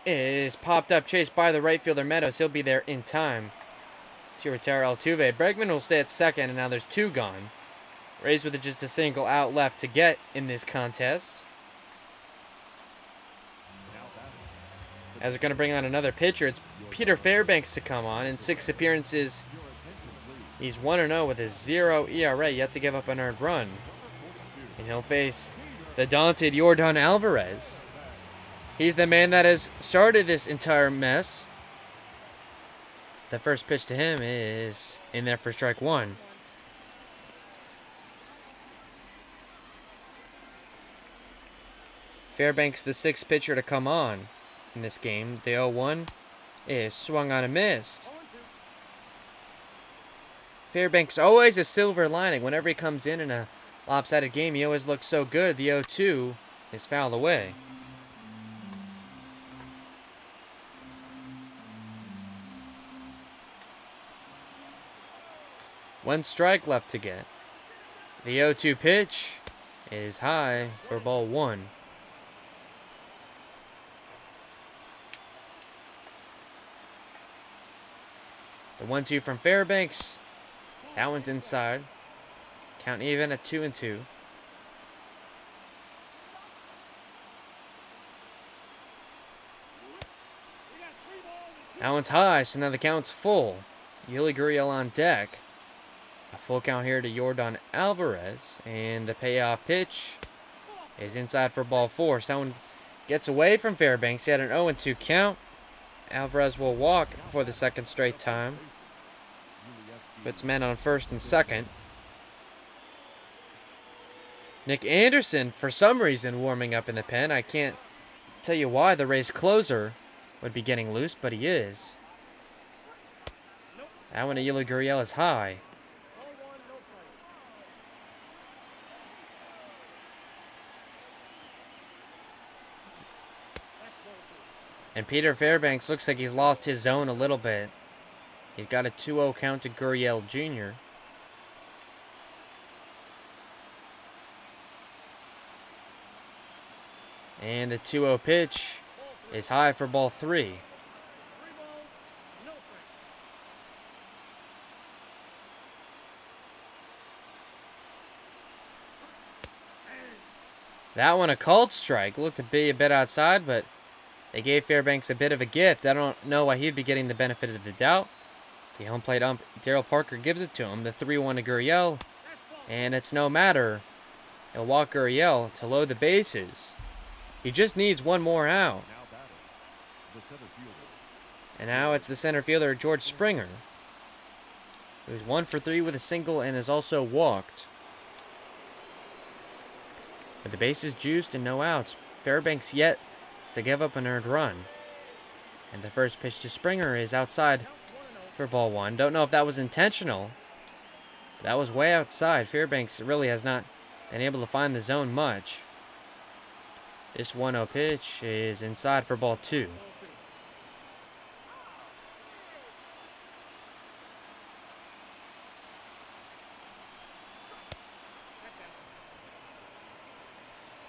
S1: is popped up, chased by the right fielder Meadows. He'll be there in time to retire Altuve. Bregman will stay at 2nd, and now there's 2 gone. Rays with just a single out left to get in this contest. As we're going to bring on another pitcher, it's Peter Fairbanks to come on. In 6 appearances, he's 1-0 with a 0 ERA, yet to give up an earned run. And he'll face the daunted Yordan Alvarez. He's the man that has started this entire mess. The first pitch to him is in there for strike 1. Fairbanks, the 6th pitcher to come on in this game. The 0-1 is swung on and missed. Fairbanks always a silver lining. Whenever he comes in a lopsided game, he always looks so good. The 0-2 is fouled away. One strike left to get. The 0-2 pitch is high for ball 1. The 1-2 from Fairbanks. That one's inside. Count even at 2-2. That one's high, so now the count's full. Yuli Gurriel on deck. A full count here to Yordan Alvarez. And the payoff pitch is inside for ball 4. Someone gets away from Fairbanks. He had an 0-2 count. Alvarez will walk for the second straight time. Puts men on first and second. Nick Anderson, for some reason, warming up in the pen. I can't tell you why the Rays closer would be getting loose, but he is. That one to Yuli Gurriel is high. And Peter Fairbanks looks like he's lost his zone a little bit. He's got a 2-0 count to Gurriel Jr. And the 2-0 pitch is high for ball 3. That one a called strike. Looked to be a bit outside, but they gave Fairbanks a bit of a gift. I don't know why he'd be getting the benefit of the doubt. The home plate ump, Daryl Parker, gives it to him. The 3-1 to Gurriel. And it's no matter. He'll walk Gurriel to load the bases. He just needs one more out. And now it's the center fielder, George Springer, who's 1 for 3 with a single and is also walked. With the bases juiced and no outs, Fairbanks yet to give up an earned run. And the first pitch to Springer is outside for ball 1. Don't know if that was intentional. That was way outside. Fairbanks really has not been able to find the zone much. This 1-0 pitch is inside for ball 2.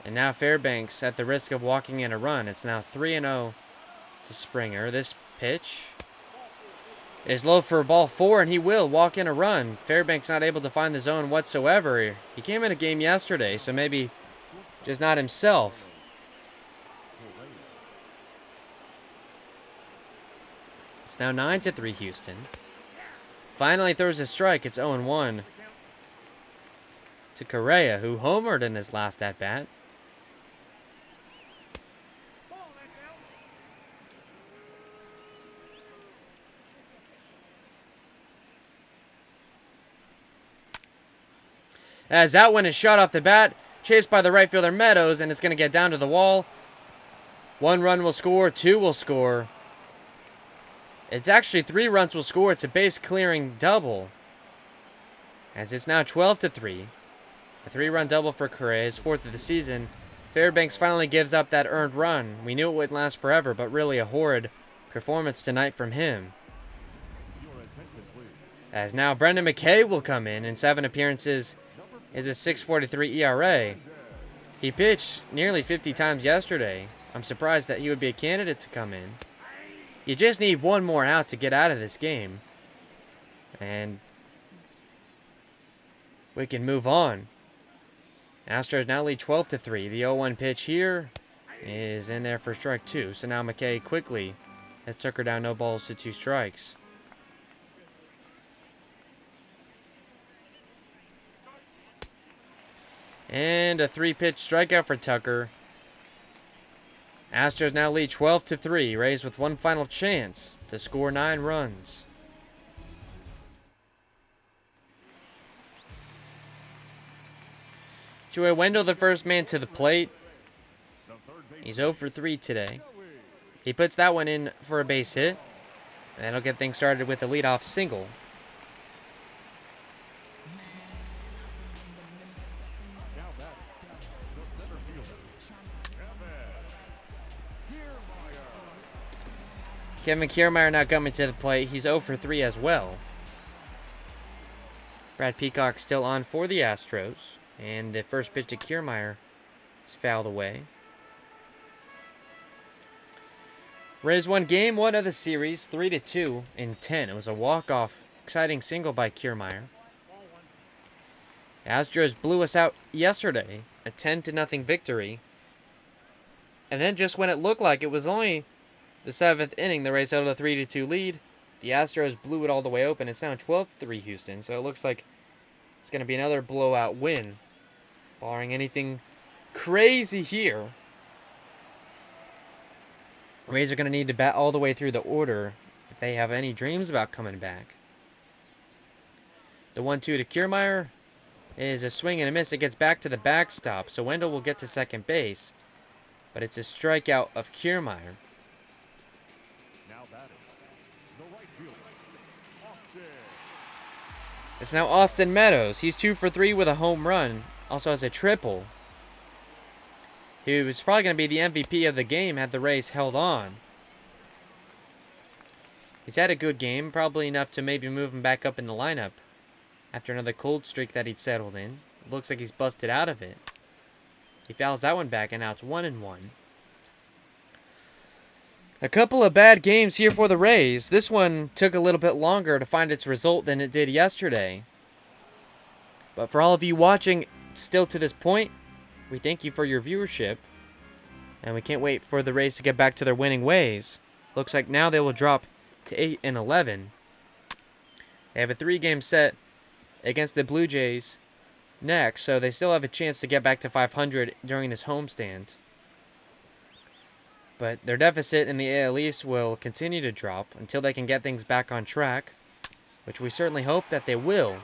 S1: And now Fairbanks, at the risk of walking in a run, it's now 3-0 to Springer. This pitch is low for ball 4, and he will walk in a run. Fairbanks not able to find the zone whatsoever. He came in a game yesterday, so maybe just not himself. It's now 9-3 Houston. Finally throws a strike. It's 0-1 to Correa, who homered in his last at-bat. As that one is shot off the bat, chased by the right fielder Meadows, and it's going to get down to the wall. 1 run will score, 2 will score. It's actually 3 runs will score. It's a base clearing double. As it's now 12-3. A 3-run double for Correa, his 4th of the season. Fairbanks finally gives up that earned run. We knew it wouldn't last forever, but really a horrid performance tonight from him. As now Brendan McKay will come in 7 appearances is a 6.43 ERA. He pitched nearly 50 times yesterday. I'm surprised that he would be a candidate to come in. You just need one more out to get out of this game. And we can move on. Astros now lead 12-3. The 0-1 pitch here is in there for strike 2. So now McKay quickly has took her down, no balls to 2 strikes. And a 3-pitch strikeout for Tucker. Astros now lead 12-3. Rays with one final chance to score 9 runs. Joey Wendell, the first man to the plate. He's 0 for 3 today. He puts that one in for a base hit. And that'll get things started with a leadoff single. Kevin Kiermaier now coming to the plate. He's 0 for 3 as well. Brad Peacock still on for the Astros. And the first pitch to Kiermaier is fouled away. Rays won game 1 of the series, 3-2 in 10. It was a walk-off, exciting single by Kiermaier. The Astros blew us out yesterday, a 10-0 victory. And then just when it looked like it was only the 7th inning, the Rays held a 3-2 lead. the Astros blew it all the way open. It's now 12-3 Houston, so it looks like it's going to be another blowout win, barring anything crazy here. Rays are going to need to bat all the way through the order if they have any dreams about coming back. The 1-2 to Kiermaier is a swing and a miss. It gets back to the backstop, so Wendell will get to second base. But it's a strikeout of Kiermaier. It's now Austin Meadows. He's 2 for 3 with a home run. Also has a triple. He was probably going to be the MVP of the game had the Rays held on. He's had a good game, probably enough to maybe move him back up in the lineup after another cold streak that he'd settled in. Looks like he's busted out of it. He fouls that one back, and now it's 1-1. A couple of bad games here for the Rays. This one took a little bit longer to find its result than it did yesterday. But for all of you watching still to this point, we thank you for your viewership. And we can't wait for the Rays to get back to their winning ways. Looks like now they will drop to 8-11. They have a 3-game set against the Blue Jays next, so they still have a chance to get back to 500 during this homestand. But their deficit in the AL East will continue to drop until they can get things back on track, which we certainly hope that they will.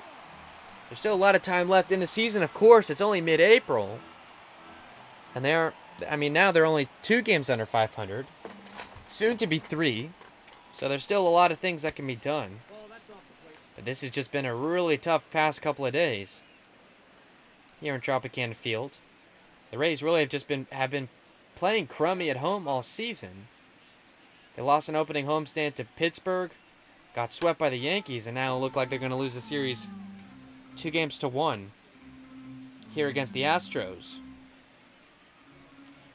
S1: There's still a lot of time left in the season, of course. It's only mid-April. And now they're only 2 games under 500. Soon to be 3. So there's still a lot of things that can be done. But this has just been a really tough past couple of days here in Tropicana Field. The Rays really have been playing crummy at home all season. They lost an opening homestand to Pittsburgh, got swept by the Yankees, and now look like they're going to lose the series 2-1 here against the Astros.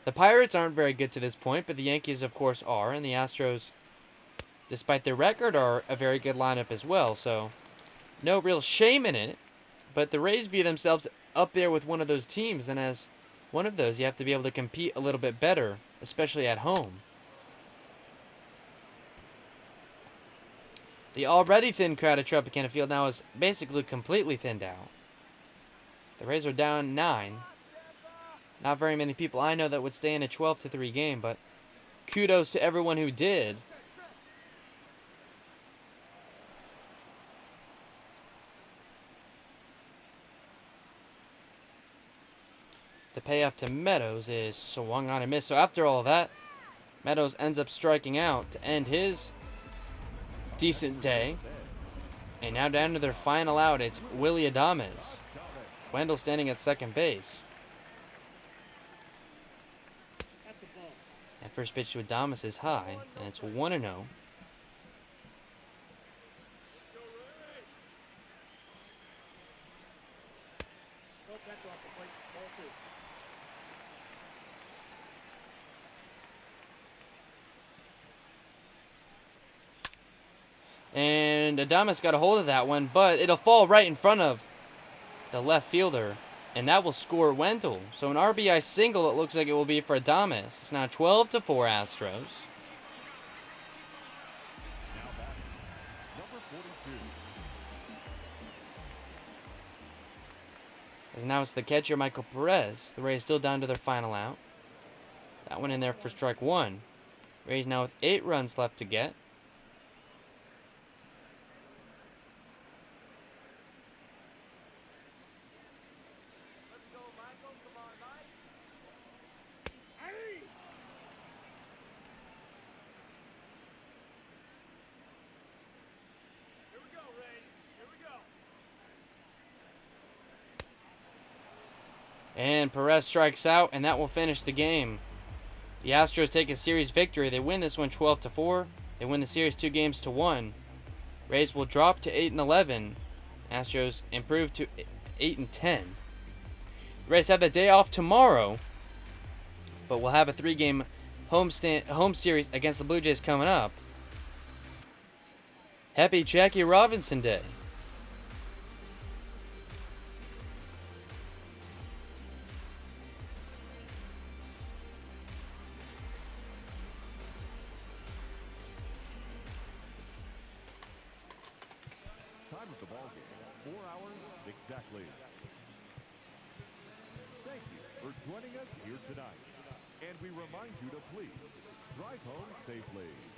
S1: The Pirates aren't very good to this point, but the Yankees, of course, are, and the Astros, despite their record, are a very good lineup as well, so no real shame in it. But the Rays view themselves up there with one of those teams, and as one of those, you have to be able to compete a little bit better, especially at home. The already thin crowd at Tropicana Field now is basically completely thinned out. The Rays are down 9. Not very many people I know that would stay in a 12-3 game, but kudos to everyone who did. The payoff to Meadows is swung on and missed. So after all of that, Meadows ends up striking out to end his decent day. And now down to their final out, it's Willy Adames. Wendell standing at second base. And first pitch to Adames is high, and it's 1-0. And Adames got a hold of that one, but it'll fall right in front of the left fielder, and that will score Wendell. So an RBI single, it looks like it will be for Adames. It's now 12-4 Astros. As now it's the catcher, Michael Perez. The Rays still down to their final out. That one in there for strike 1. Rays now with 8 runs left to get. And Perez strikes out, and that will finish the game. The Astros take a series victory. They win this one 12-4. They win the series 2-1. Rays will drop to 8-11. Astros improve to 8-10. Rays have the day off tomorrow, but we'll have a 3-game home series against the Blue Jays coming up. Happy Jackie Robinson Day.
S2: time of the ballgame, 4 hours exactly. Thank you for joining us here tonight. And we remind you to please drive home safely.